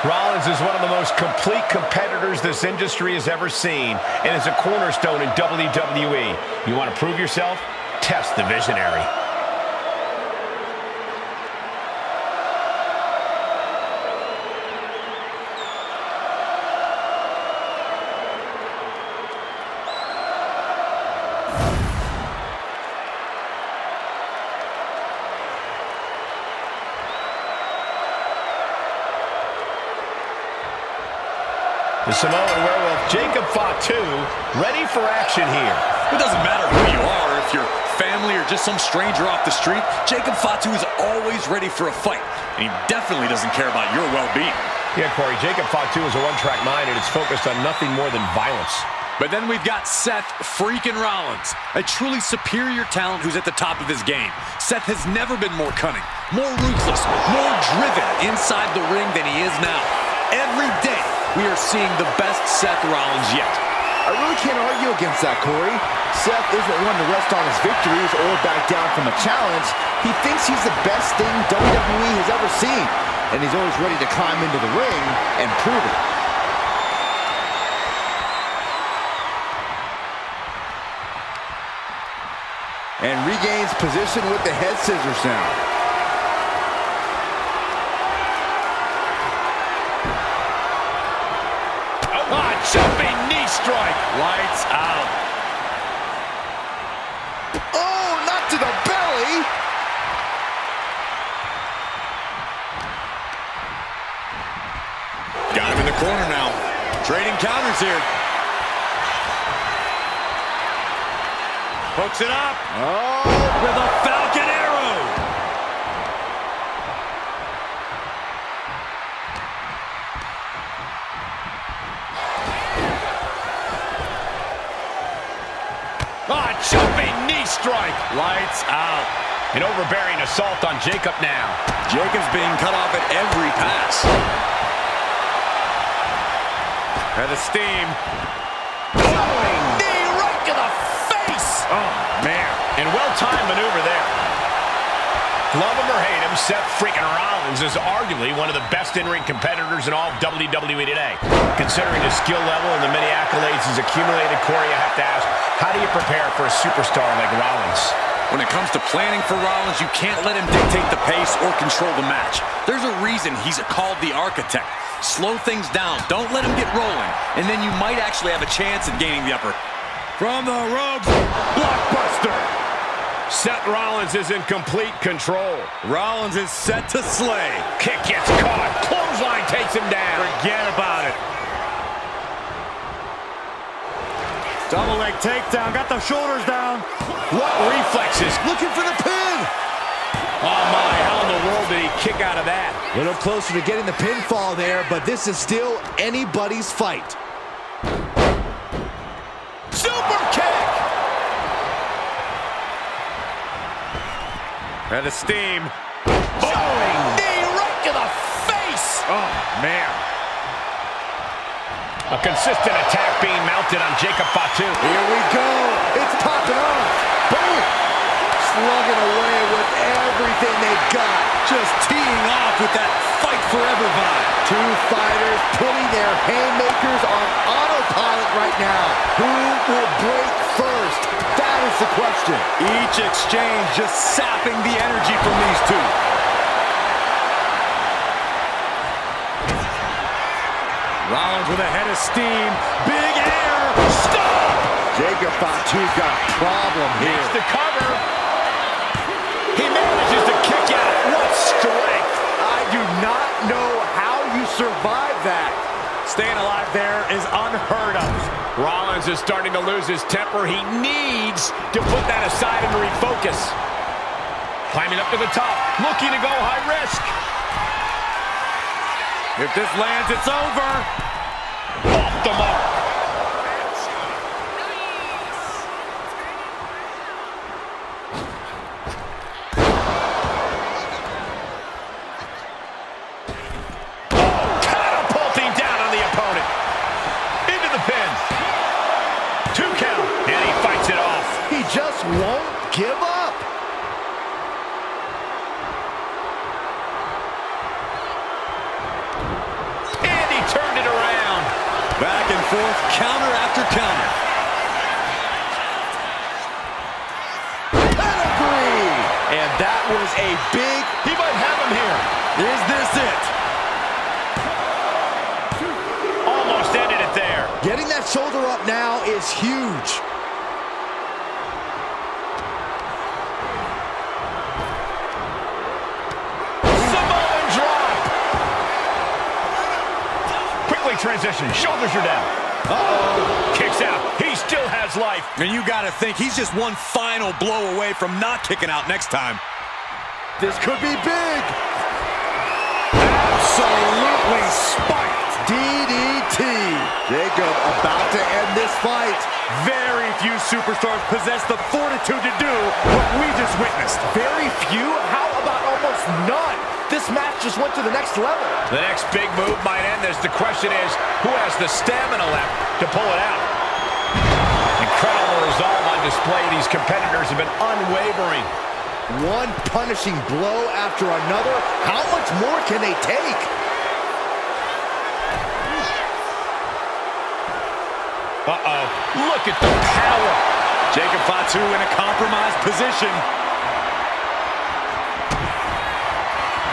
C: Rollins is one of the most complete competitors this industry has ever seen and is a cornerstone in WWE. You want to prove yourself? Test the visionary. The Samoan werewolf, Jacob FATU, ready for action here.
D: It doesn't matter who you are, if you're family or just some stranger off the street, Jacob FATU is always ready for a fight. And he definitely doesn't care about your well-being.
C: Yeah, Corey, Jacob FATU is a one-track mind and it's focused on nothing more than violence.
D: But then we've got Seth FREAKIN Rollins, a truly superior talent who's at the top of his game. Seth has never been more cunning, more ruthless, more driven inside the ring than he is now. Every day, we are seeing the best Seth Rollins yet.
A: I really can't argue against that, Corey. Seth isn't one to rest on his victories or back down from a challenge. He thinks he's the best thing WWE has ever seen, and he's always ready to climb into the ring and prove it. And regains position with the head scissors now.
C: Jumping knee strike.
D: Lights out.
A: Oh, not to the belly.
D: Got him in the corner now. Trading counters here. Hooks it up.
A: Oh,
D: With a Falcon Arrow.
C: Jumping knee strike.
D: Lights out.
C: An overbearing assault on Jacob now.
D: Jacob's being cut off at every pass. And the steam.
C: Knee right to the face.
D: Oh, man.
C: And well-timed maneuver there. Love him or hate him, Seth FREAKIN Rollins is arguably one of the best in-ring competitors in all of WWE today. Considering his skill level and the many accolades he's accumulated, Corey, I have to ask, how do you prepare for a superstar like Rollins?
D: When it comes to planning for Rollins, you can't let him dictate the pace or control the match. There's a reason he's called the architect. Slow things down. Don't let him get rolling. And then you might actually have a chance at gaining the upper. From the ropes, blockbuster.
C: Seth Rollins is in complete control.
D: Rollins is set to slay.
C: Kick gets caught. Clothesline takes him down.
D: Forget about it. Double leg takedown. Got the shoulders down.
C: What reflexes?
A: looking for the pin.
C: Oh, my. How in the world did he kick out of that?
A: A little closer to getting the pinfall there, but this is still anybody's fight.
D: Super kick! And the steam.
C: Boing!
D: Knee right to the face!
C: Oh, man. A consistent attack being mounted on Jacob FATU.
A: Here we go. It's popping off. Boom. Slugging away with everything they've got.
D: Just teeing off with that fight forever vibe.
A: Two fighters putting their haymakers on autopilot right now. Who will break first? That is the question.
D: Each exchange just sapping the energy from these two. Rollins with a head of steam. Big air. Stop!
A: Jacob FATU got a problem here.
C: Needs to cover. He manages to kick out. What strength!
A: I do not know how you survive that.
D: Staying alive there is unheard of.
C: Rollins is starting to lose his temper. He needs to put that aside and refocus. Climbing up to the top, looking to go high risk.
D: If this lands, it's over.
C: Off the mark. Catapulting down on the opponent. Into the pin. 2 count. And he fights it off.
A: He just won't give up.
C: And he turned it around.
D: Back and forth, counter after counter.
A: Pedigree. And that was a big...
C: He might have him here.
D: Is this it?
C: Almost ended it there.
A: Getting that shoulder up now is huge.
C: Samoan drop. Quickly transition. Shoulders are down. Uh-oh. Kicks out. He still has life.
D: And you got to think he's just one final blow away from not kicking out next time.
A: This could be big.
D: Absolutely spiked.
A: DDT. Jacob about to end this fight.
D: Very few superstars possess the fortitude to do what we just witnessed.
A: Very few? How about almost none? This match just went to the next level.
C: The next big move might end this. The question is, who has the stamina left to pull it out? Incredible resolve on display. These competitors have been unwavering.
A: One punishing blow after another. How much more can they take?
C: Uh-oh. Look at the power.
D: Jacob FATU in a compromised position.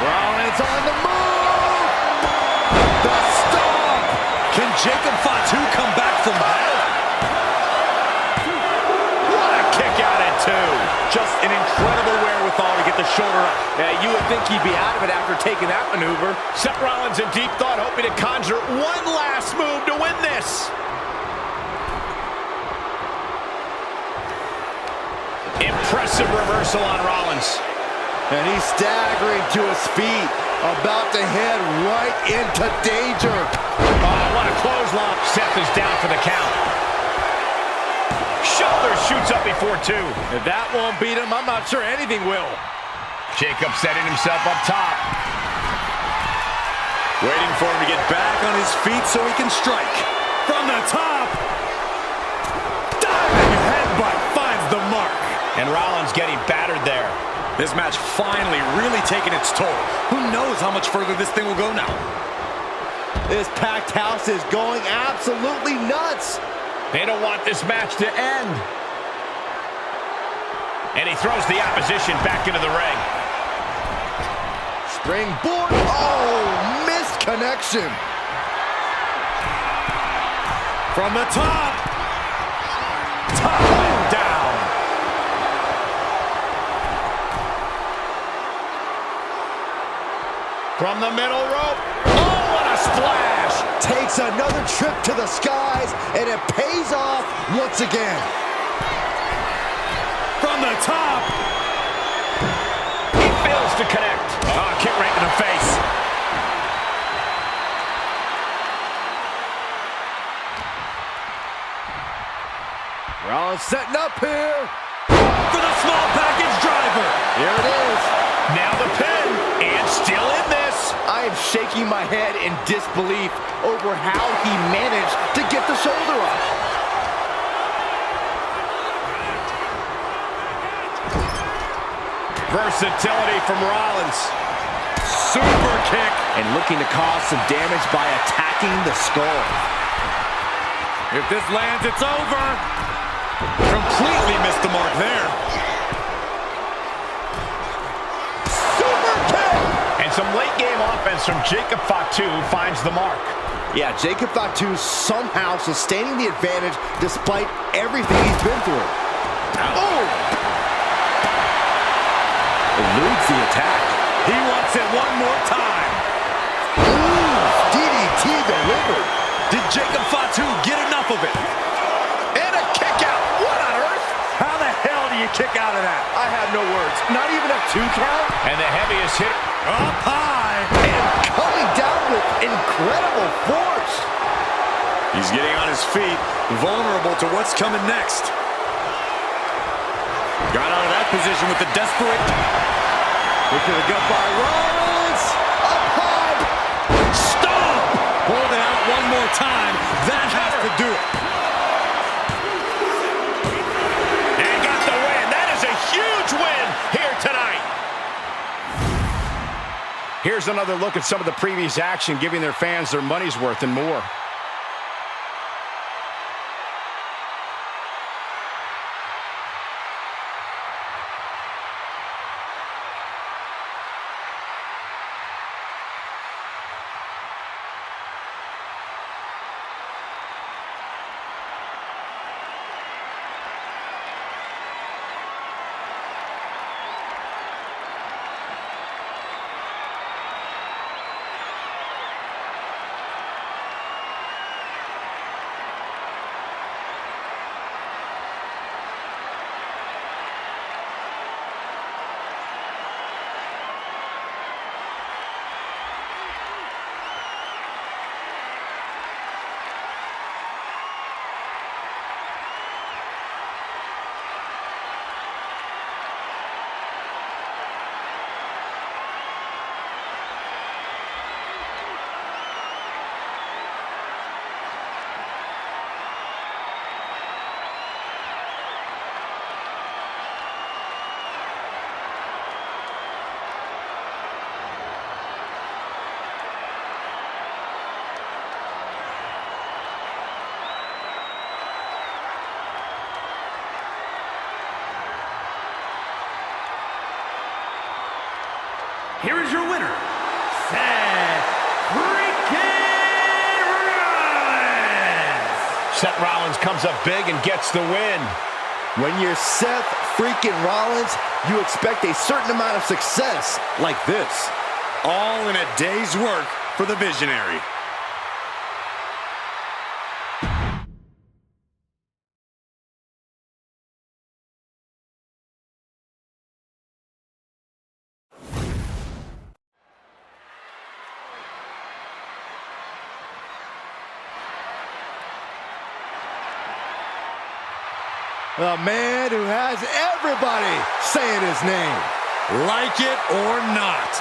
A: Rollins on the move. The stomp.
D: Can Jacob FATU come back from that?
C: What a kick out at 2.
D: Just an incredible wherewithal to get the shoulder up.
A: You would think he'd be out of it after taking that maneuver.
C: Seth Rollins in deep thought, hoping to conjure one last move to win this. Impressive reversal on Rollins.
A: And he's staggering to his feet, about to head right into danger.
C: Oh, what a clothesline. Seth is down for the count. Shoulder shoots up before 2.
A: If that won't beat him, I'm not sure anything will.
C: Jacob setting himself up top.
D: Waiting for him to get back on his feet so he can strike. From the top. Diving headbutt finds the mark.
C: And Rollins getting battered there.
D: This match finally really taking its toll. Who knows how much further this thing will go now?
A: This packed house is going absolutely nuts.
C: They don't want this match to end. And he throws the opposition back into the ring.
A: Springboard. Oh, missed connection.
D: From the top. Top down.
C: From the middle rope. Oh, what a splash.
A: Takes another trip to the skies, and it pays off once again.
D: From the top.
C: He feels to connect. Oh, kick right in the face.
A: Rollins setting up here.
D: For the small package driver.
A: Here it is.
C: Now the pin. And still in this.
A: I am shaking my head in disbelief over how he managed to get the shoulder up.
C: Versatility from Rollins.
D: Super kick.
A: And looking to cause some damage by attacking the skull.
D: If this lands, it's over. Completely missed the mark there.
A: Super kick!
C: And some late game offense from Jacob FATU finds the mark.
A: Yeah, Jacob FATU somehow sustaining the advantage despite everything he's been through. Oh! Eludes the attack.
D: He wants it one more time.
A: Ooh, DDT delivered.
D: Did Jacob FATU get enough of it?
A: And a kick out. What on earth?
D: How the hell do you kick out of that?
A: I have no words. Not even a 2 count.
C: And the heaviest hit.
D: Up high.
A: And coming down with incredible force.
D: He's getting on his feet, vulnerable to what's coming next. Got out of that position with the desperate.
A: Look at the gut by Rollins. Up high.
D: Stop! Hold it out one more time. That has to do it.
C: And got the win. That is a huge win here tonight. Here's another look at some of the previous action, giving their fans their money's worth and more.
B: Here is your winner, Seth "FREAKIN" Rollins.
C: Seth Rollins comes up big and gets the win.
A: When you're Seth "FREAKIN" Rollins, you expect a certain amount of success like this.
D: All in a day's work for the visionary.
A: The man who has everybody saying his name.
D: Like it or not.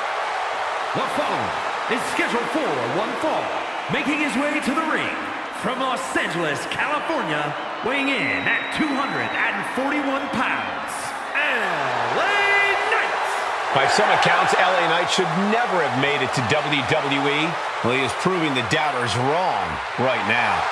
B: The following is scheduled for one fall, making his way to the ring from Los Angeles, California, weighing in at 241 pounds, LA Knight.
C: By some accounts, LA Knight should never have made it to WWE. Well, he is proving the doubters wrong right now.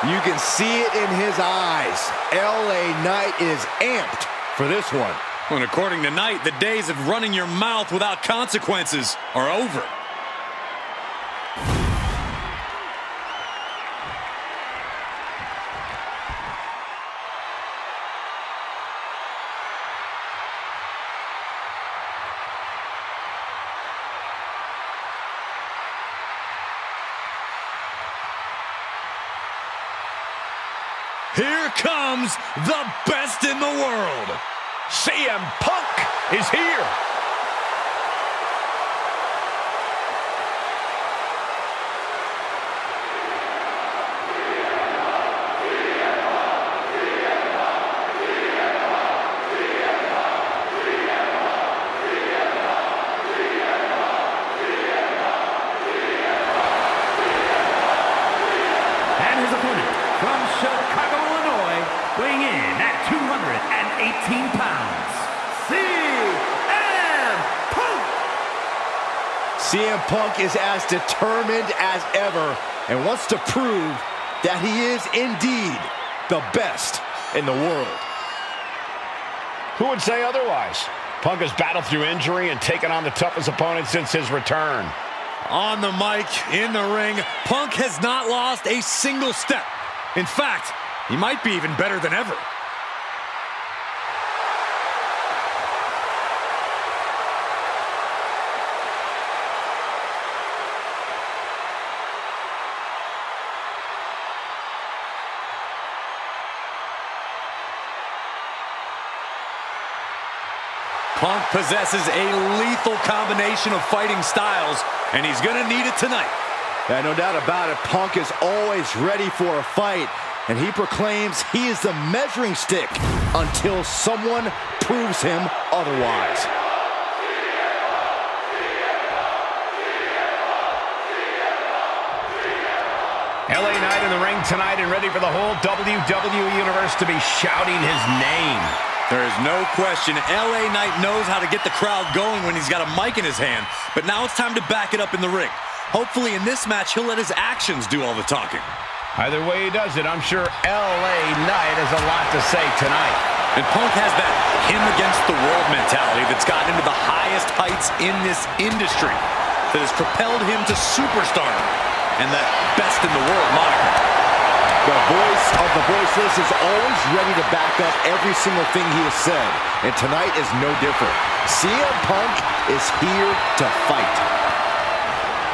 A: You can see it in his eyes. LA Knight is amped for this one.
D: And according to Knight, the days of running your mouth without consequences are over. Here comes the best in the world.
C: CM Punk is here.
B: Weighing in at 218 pounds, CM Punk!
A: CM Punk is as determined as ever and wants to prove that he is indeed the best in the world.
C: Who would say otherwise? Punk has battled through injury and taken on the toughest opponent since his return.
D: On the mic, in the ring, Punk has not lost a single step. In fact, he might be even better than ever. Punk possesses a lethal combination of fighting styles, and he's going to need it tonight.
A: Yeah, no doubt about it. Punk is always ready for a fight, and he proclaims he is the measuring stick until someone proves him otherwise.
C: LA Knight in the ring tonight and ready for the whole WWE Universe to be shouting his name.
D: There is no question LA Knight knows how to get the crowd going when he's got a mic in his hand, but now it's time to back it up in the ring. Hopefully in this match, he'll let his actions do all the talking.
C: Either way he does it, I'm sure LA Knight has a lot to say tonight.
D: And Punk has that him against the world mentality that's gotten him to the highest heights in this industry, that has propelled him to superstardom and that best in the world moniker.
A: The voice of the voiceless is always ready to back up every single thing he has said, and tonight is no different. CM Punk is here to fight.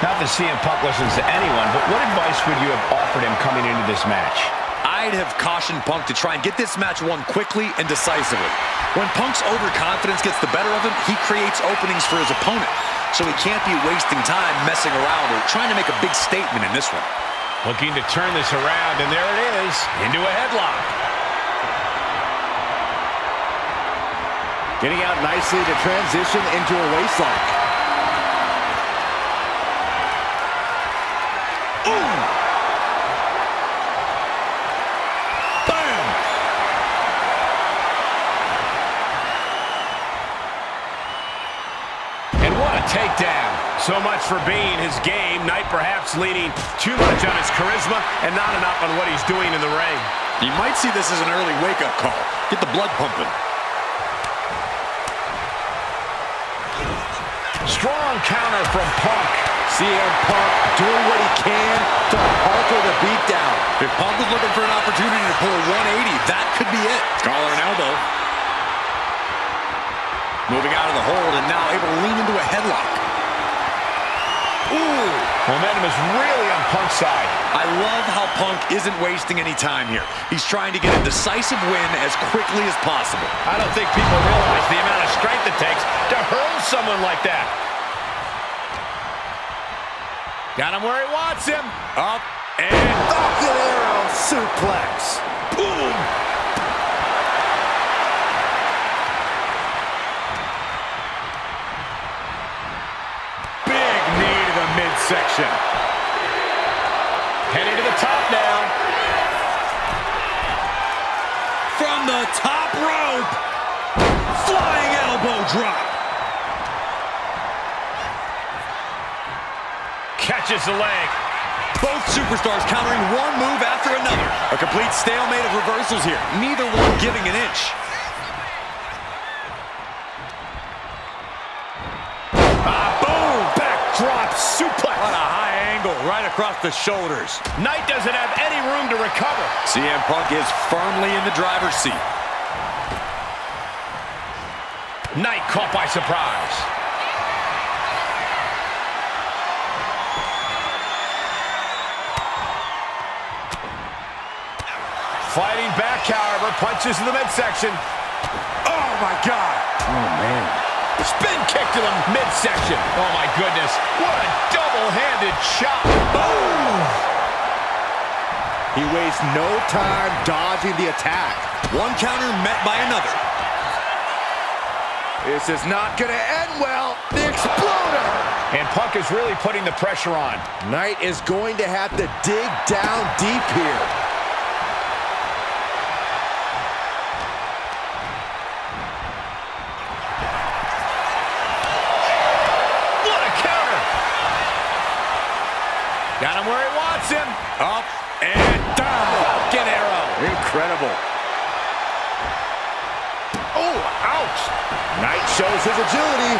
C: Not that CM Punk listens to anyone, but what advice would you have offered him coming into this match?
D: I'd have cautioned Punk to try and get this match won quickly and decisively. When Punk's overconfidence gets the better of him, he creates openings for his opponent. So he can't be wasting time messing around or trying to make a big statement in this one.
C: Looking to turn this around, and there it is, into a headlock.
A: Getting out nicely to transition into a waistlock.
C: Takedown. So much for being his game. Knight perhaps leaning too much on his charisma and not enough on what he's doing in the ring.
D: You might see this as an early wake-up call. Get the blood pumping.
C: Strong counter from Punk.
A: CM Punk doing what he can to alter the beatdown.
D: If Punk was looking for an opportunity to pull a 180, that could be it. Collar and elbow. Moving out of the hold and now able to lean into a headlock.
C: Ooh! Momentum is really on Punk's side.
D: I love how Punk isn't wasting any time here. He's trying to get a decisive win as quickly as possible.
C: I don't think people realize the amount of strength it takes to hurl someone like that. Got him where he wants him.
D: Up and
A: arrow suplex.
C: Boom!
D: Midsection.
C: Heading to the top now.
D: From the top rope. Flying elbow drop.
C: Catches the leg.
D: Both superstars countering one move after another. A complete stalemate of reversals here. Neither one giving an inch.
C: Drop suplex.
D: On a high angle right across the shoulders.
C: Knight doesn't have any room to recover.
D: CM Punk is firmly in the driver's seat.
C: Knight caught by surprise. Fighting back, however, punches in the midsection. Oh, my God.
A: Oh, man.
C: Spin kick to the midsection. Oh, my goodness. What a double-handed chop. Boom!
A: He wastes no time dodging the attack.
D: One counter met by another.
A: This is not going to end well. The Exploder!
C: And Punk is really putting the pressure on.
A: Knight is going to have to dig down deep here.
C: What a counter! Got him where he wants him.
D: Up and down.
C: Falcon arrow.
A: Incredible. Oh, ouch. Knight shows his agility.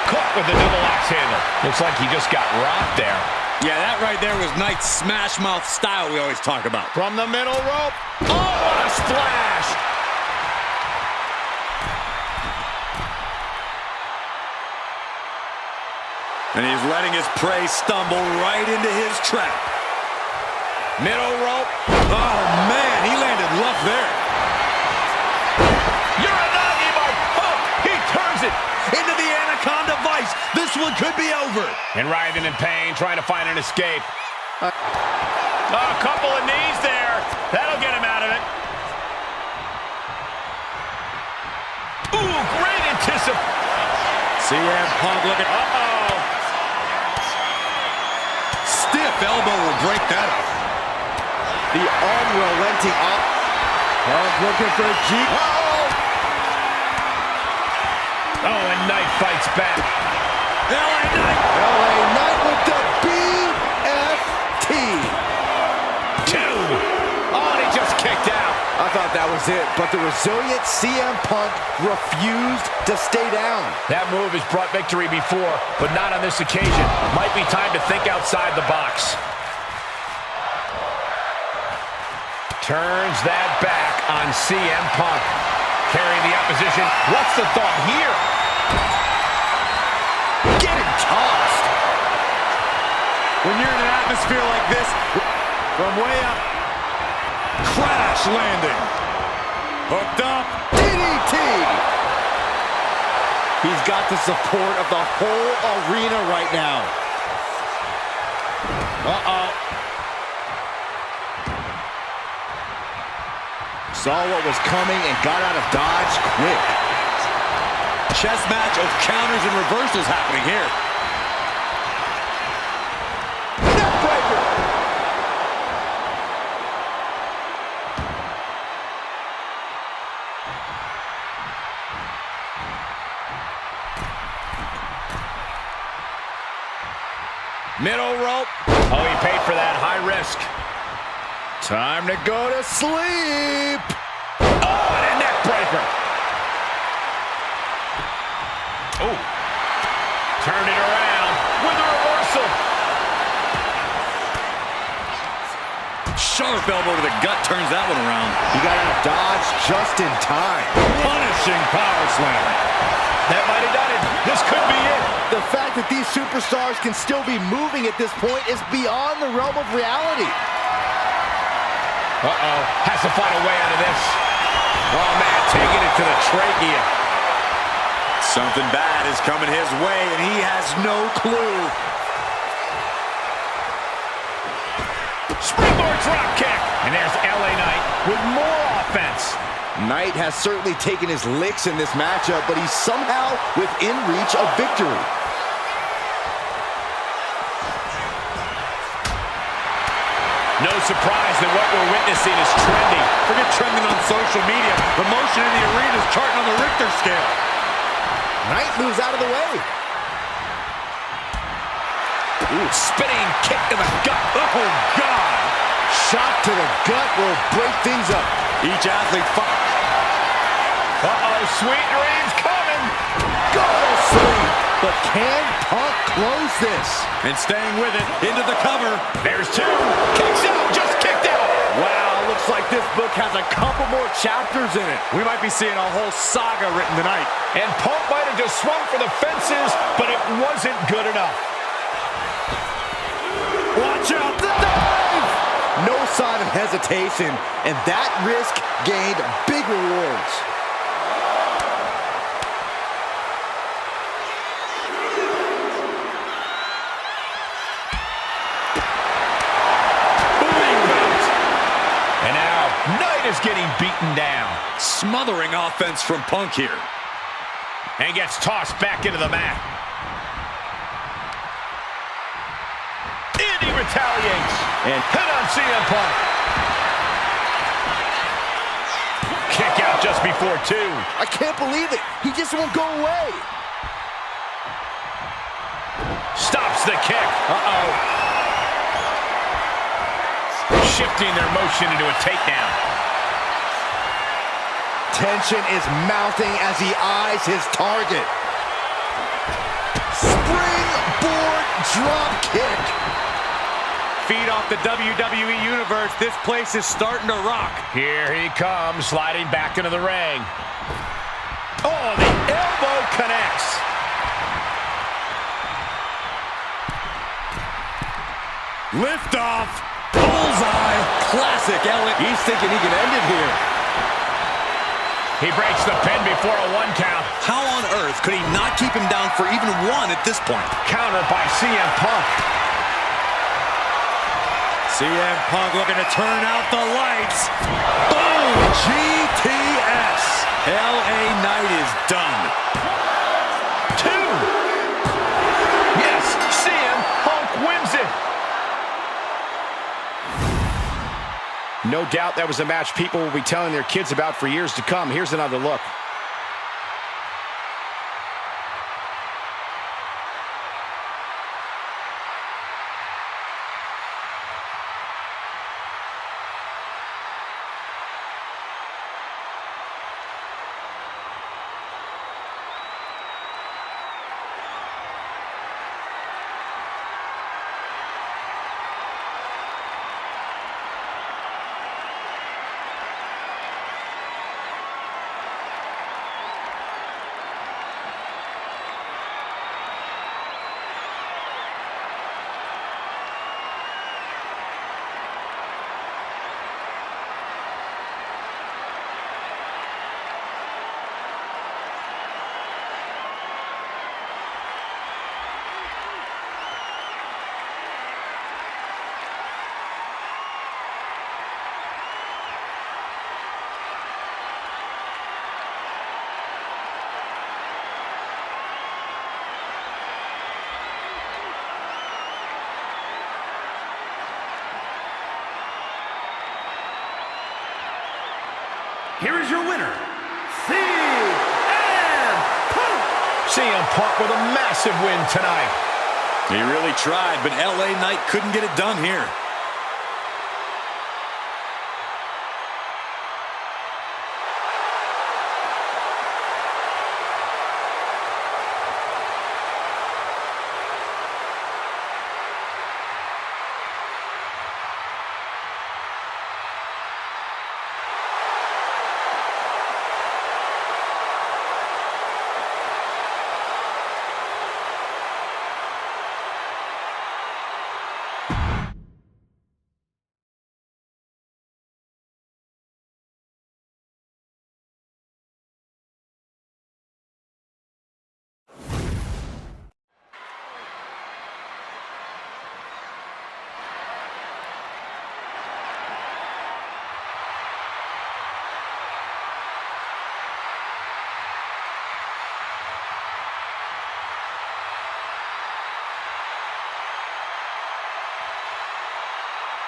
C: Caught with the double axe handle. Looks like he just got rocked there.
D: Yeah, that right there was Knight's smash mouth style we always talk about.
C: From the middle rope. Oh, what a splash!
D: And he's letting his prey stumble right into his trap.
C: Middle rope.
D: Oh, man, he landed left there.
C: Uranagi by Punk. He turns it
D: Into the Anaconda Vice. This one could be over.
C: and writhing in pain, trying to find an escape. A couple of knees there. That'll get him out of it. Ooh, great anticipation.
D: CM Punk looking.
C: Uh-oh.
D: Stiff elbow will break that up.
A: The unrelenting up. Punk looking for a G.
C: Oh, and Knight fights back.
D: LA Knight.
A: LA Knight with the BFT.
C: Two. Oh, and he just kicked out.
A: I thought that was it, but the resilient CM Punk refused to stay down.
C: That move has brought victory before, but not on this occasion. Might be time to think outside the box. Turns that back on CM Punk. Carrying the opposition. What's the thought here?
A: Getting tossed.
D: When you're in an atmosphere like this, from way up, crash landing. Hooked up.
A: DDT. He's got the support of the whole arena right now. Uh-oh. Saw what was coming and got out of dodge quick.
D: Chess match of counters and reversals happening here.
A: Neckbreaker.
C: Middle rope. Oh, he paid for that. High risk.
A: Time to go to sleep.
C: Oh, and a neck breaker. Oh. Turn it around with a reversal.
D: Sharp elbow to the gut turns that one around.
A: He got out of dodge just in time.
D: Punishing power slam.
C: That might have done it. This could be it.
A: The fact that these superstars can still be moving at this point is beyond the realm of reality.
C: Uh-oh. Has to find a way out of this. Oh, man, taking it to the trachea.
D: Something bad is coming his way, and he has no clue.
C: Springboard drop kick. And there's LA Knight with more offense.
A: Knight has certainly taken his licks in this matchup, but he's somehow within reach of victory.
C: No surprise that what we're witnessing is trending.
D: Forget trending on social media. The motion in the arena is charting on the Richter scale.
A: Knight moves out of the way.
C: Ooh, spinning kick to the gut.
D: Oh, God.
A: Shot to the gut will break things up.
D: Each athlete
C: Uh-oh, sweet dreams coming.
A: Go to sleep. But can Punk close this?
D: And staying with it, into the cover.
C: There's two. Kicks out, just kicked out.
A: Wow, looks like this book has a couple more chapters in it.
D: We might be seeing a whole saga written tonight.
C: And Punk might have just swung for the fences, but it wasn't good enough.
A: Watch out, the dive! No sign of hesitation, and that risk gained big rewards.
C: And now, Knight is getting beaten down.
D: Smothering offense from Punk here.
C: And gets tossed back into the mat. And he retaliates. And hit on CM Punk. Kick out just before 2.
A: I can't believe it. He just won't go away.
C: Stops the kick. Uh-oh. Shifting their motion into a takedown.
A: Tension is mounting as he eyes his target. Springboard drop kick.
F: Feed off the WWE Universe. This place is starting to rock.
C: Here he comes, sliding back into the ring. Oh, the elbow connects.
D: Lift off. Bullseye. Classic Ellen.
A: He's thinking he can end it here.
C: He breaks the pin before a 1 count.
D: How on earth could he not keep him down for even 1 at this point?
C: Countered by CM Punk.
D: CM Punk looking to turn out the lights. Boom! GTS. LA Knight is done.
C: 2. Yes, CM Punk wins it.
E: No doubt that was a match people will be telling their kids about for years to come. Here's another look.
B: Here is your winner, CM Punk.
C: CM Punk with a massive win tonight.
D: He really tried, but LA Knight couldn't get it done here.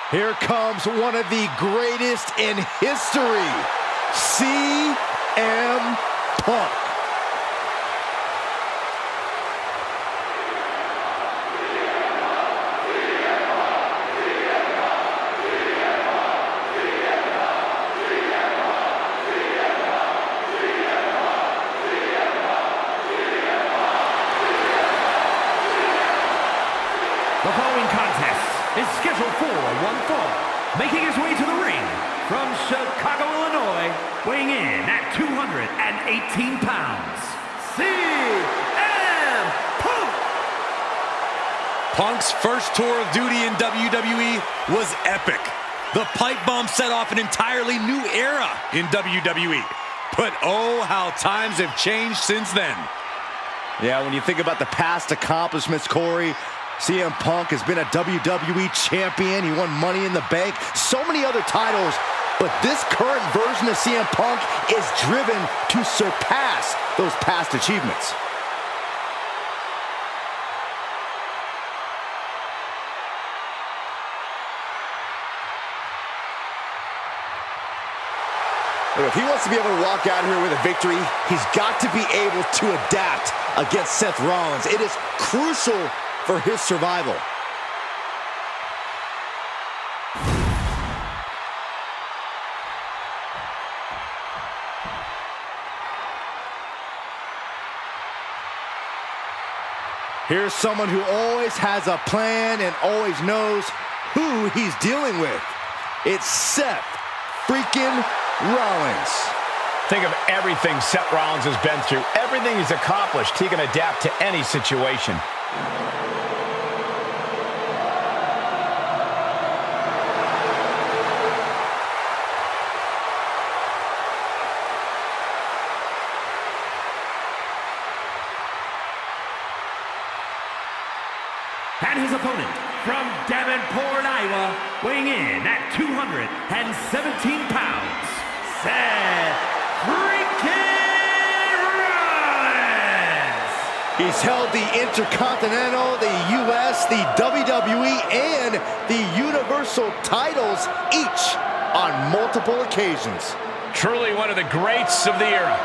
A: Here comes one of the greatest in history, CM Punk.
B: The following contest is scheduled for one fall. Making his way to the ring from Chicago, Illinois, weighing in at 218 pounds, CM Punk.
D: Punk's first tour of duty in WWE was epic. The pipe bomb set off an entirely new era in WWE. But oh, how times have changed since then.
A: Yeah, when you think about the past accomplishments, Corey, CM Punk has been a WWE champion. He won Money in the Bank, so many other titles. But this current version of CM Punk is driven to surpass those past achievements. If he wants to be able to walk out here with a victory, he's got to be able to adapt against Seth Rollins. It is crucial for his survival. Here's someone who always has a plan and always knows who he's dealing with. It's Seth freaking Rollins.
E: Think of everything Seth Rollins has been through, everything he's accomplished. He can adapt to any situation.
B: And his opponent from Davenport, Iowa, weighing in at 217 pounds, Seth "FREAKIN" Rollins.
A: He's held the Intercontinental, the US, the WWE, and the Universal titles, each on multiple occasions.
E: Truly one of the greats of the era.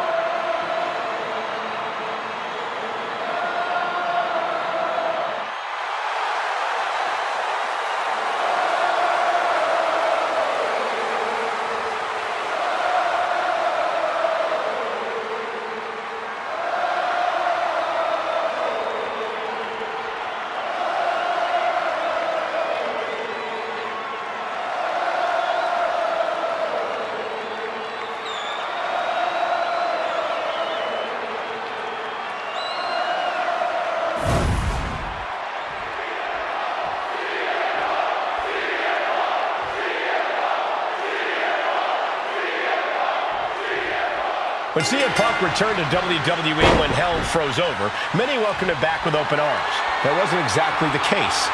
E: When CM Punk returned to WWE when hell froze over, many welcomed him back with open arms. That wasn't exactly the case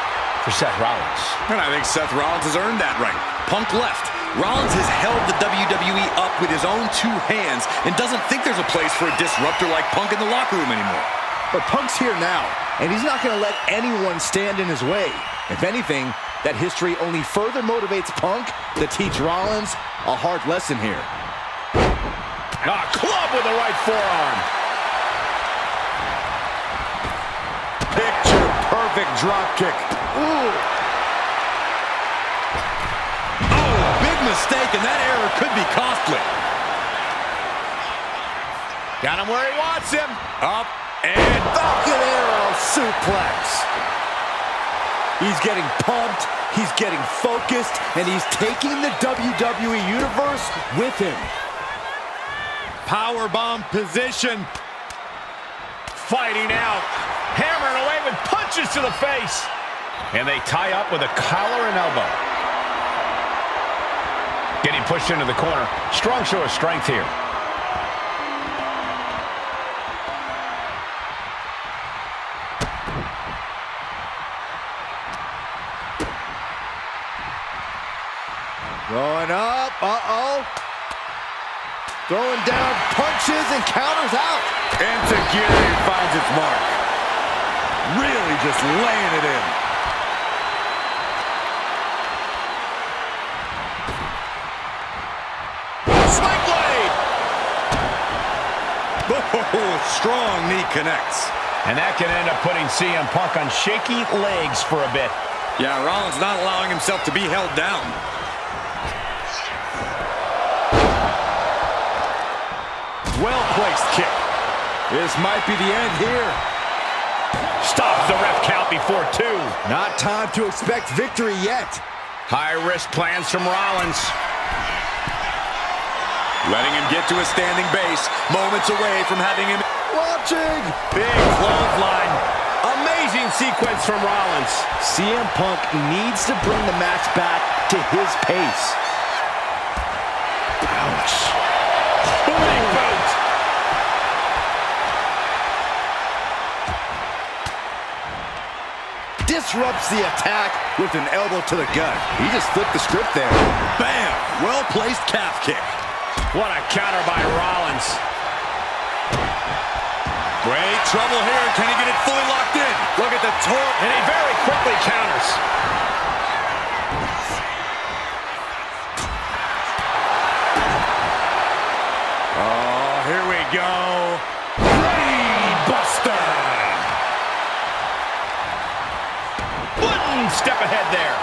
E: for Seth Rollins.
D: And I think Seth Rollins has earned that right. Punk left. Rollins has held the WWE up with his own two hands and doesn't think there's a place for a disruptor like Punk in the locker room anymore.
A: But Punk's here now, and he's not going to let anyone stand in his way. If anything, that history only further motivates Punk to teach Rollins a hard lesson here.
E: Club with the right forearm.
A: Picture perfect drop kick. Ooh.
D: Oh, big mistake, and that error could be costly.
E: Got him where he wants him.
D: Up and
A: Falcon Arrow suplex. He's getting pumped, he's getting focused, and he's taking the WWE Universe with him.
D: powerbomb position.
E: Fighting out, hammering away with punches to the face. And they tie up with a collar and elbow. Getting pushed into the corner. Strong show of strength here.
A: Going up, Throwing down punches and counters out.
D: Enzuigiri finds its mark. Really just laying it in.
E: Sling blade!
D: Oh, strong knee connects.
E: And that can end up putting CM Punk on shaky legs for a bit.
D: Yeah, Rollins not allowing himself to be held down.
A: Well-placed kick. This might be the end here.
E: Stops the ref count before 2.
A: Not time to expect victory yet.
E: High-risk plans from Rollins.
D: Letting him get to a standing base. Moments away from having him.
A: Watching.
E: Big clothesline. Amazing stopping sequence from Rollins.
A: CM Punk needs to bring the match back to his pace. Ouch.
E: Booting boot.
A: Disrupts the attack with an elbow to the gut. He just flipped the script there.
D: Bam! Well-placed calf kick.
E: What a counter by Rollins.
D: Great trouble here. Can he get it fully locked in? Look at the torque.
E: And he very quickly counters.
D: Oh, here we go. Brainbuster.
E: One step ahead there.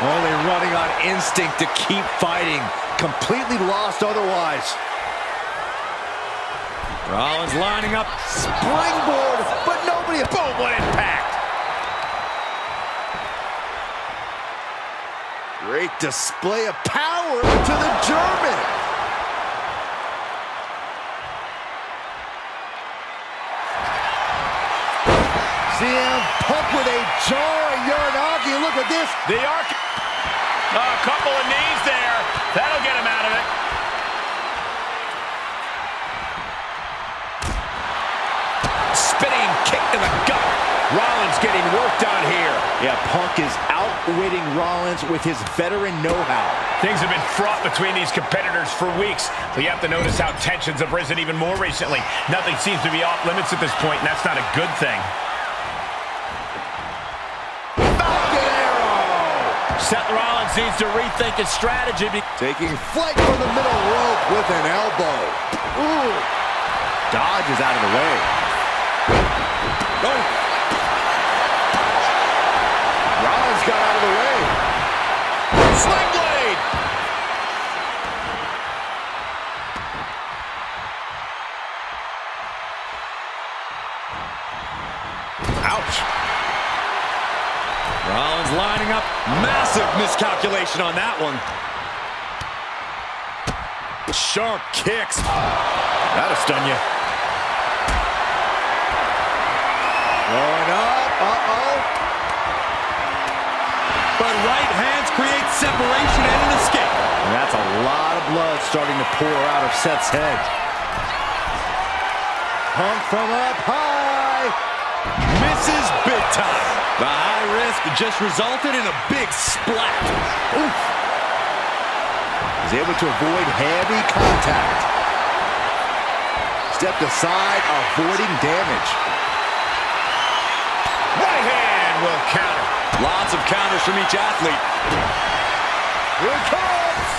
A: Only running on instinct to keep fighting. Completely lost otherwise.
D: Rollins lining up.
A: Springboard, but nobody.
E: Boom, what impact.
A: Great display of power to the German. CM Punk with a jarring Uranagi. Look at this.
E: The arc. A couple of knees there. That'll get him out of it. Spinning kick to the gut. Rollins getting worked on here.
A: Yeah, Punk is outwitting Rollins with his veteran know-how.
E: Things have been fraught between these competitors for weeks, but you have to notice how tensions have risen even more recently. Nothing seems to be off limits at this point, and that's not a good thing. Seth Rollins needs to rethink his strategy.
A: Taking flight from the middle rope with an elbow. Ooh. Dodges out of the way. Oh. Rollins got out of the way.
E: Sling blade.
A: Ouch.
D: Rollins lining up. Massive miscalculation on that one. Sharp kicks.
A: That'll stun you. Going up. Uh-oh.
D: But right hands create separation and an escape.
A: And that's a lot of blood starting to pour out of Seth's head. Punk from up high.
D: Misses big time. The high risk just resulted in a big splat.
A: Oof. He's able to avoid heavy contact. Stepped aside, avoiding damage.
E: Right hand will counter.
D: Lots of counters from each athlete.
A: Here it comes.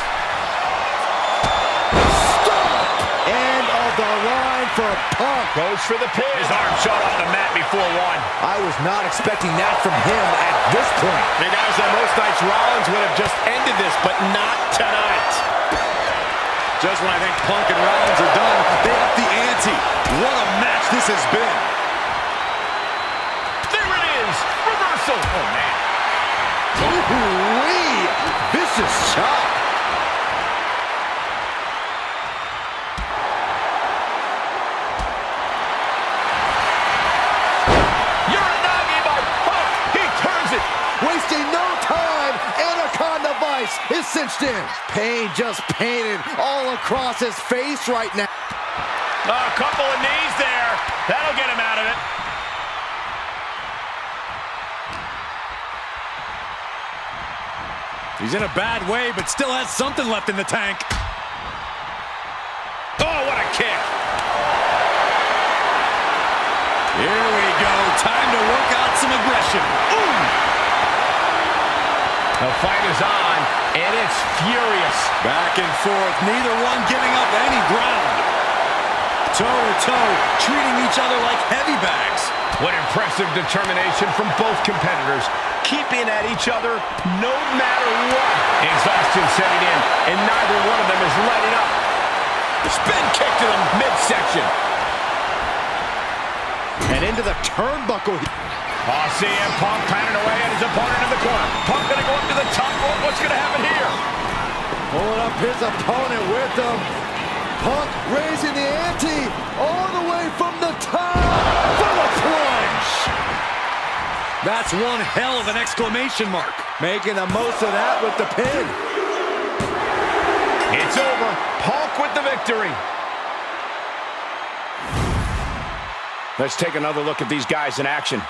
A: Stop. End of the line for Punk.
E: Goes for the pin. His arm shot off the mat before one.
A: I was not expecting that from him at this point.
E: The guys that most nights Rollins would have just ended this, but not tonight.
D: Just when I think Punk and Rollins are done, they up the ante. What a match this has been.
E: There it is. Reversal. Oh, man.
A: Ooh-wee. Vicious shot.
E: Uranagi by Punk. He turns it.
A: Wasting no time. Anaconda Vice is cinched in. Pain just painted all across his face right now.
E: A couple of knees there. That'll get him out of it.
D: He's in a bad way, but still has something left in the tank.
E: Oh, what a kick.
D: Here we go. Time to work out some aggression. Ooh.
E: The fight is on, and it's furious.
D: Back and forth, neither one giving up any ground. Toe-to-toe, treating each other like heavy bags.
E: What impressive determination from both competitors, keeping at each other no matter what. Exhaustion setting in, and neither one of them is letting up. Spin kick to the midsection.
A: And into the turnbuckle.
E: Oh, CM Punk pounding away at his opponent in the corner. Punk gonna go up to the top rope. What's gonna happen here?
A: Pulling up his opponent with him. Punk raising the ante all the way from the top for the plunge.
D: That's one hell of an exclamation mark.
A: Making the most of that with the pin.
E: It's over. Punk with the victory. Let's take another look at these guys in action.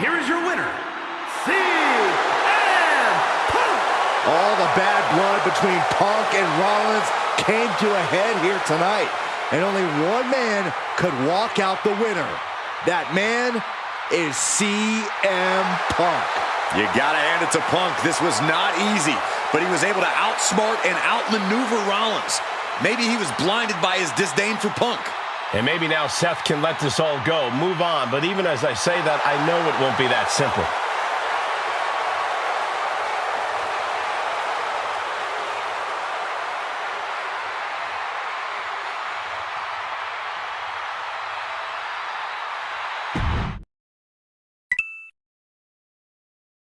B: Here is your winner, CM Punk.
A: All the bad blood between Punk and Rollins came to a head here tonight. And only one man could walk out the winner. That man is CM Punk.
D: You gotta hand it to Punk. This was not easy, but he was able to outsmart and outmaneuver Rollins. Maybe he was blinded by his disdain for Punk.
E: And maybe now Seth can let this all go, move on. But even as I say that, I know it won't be that simple.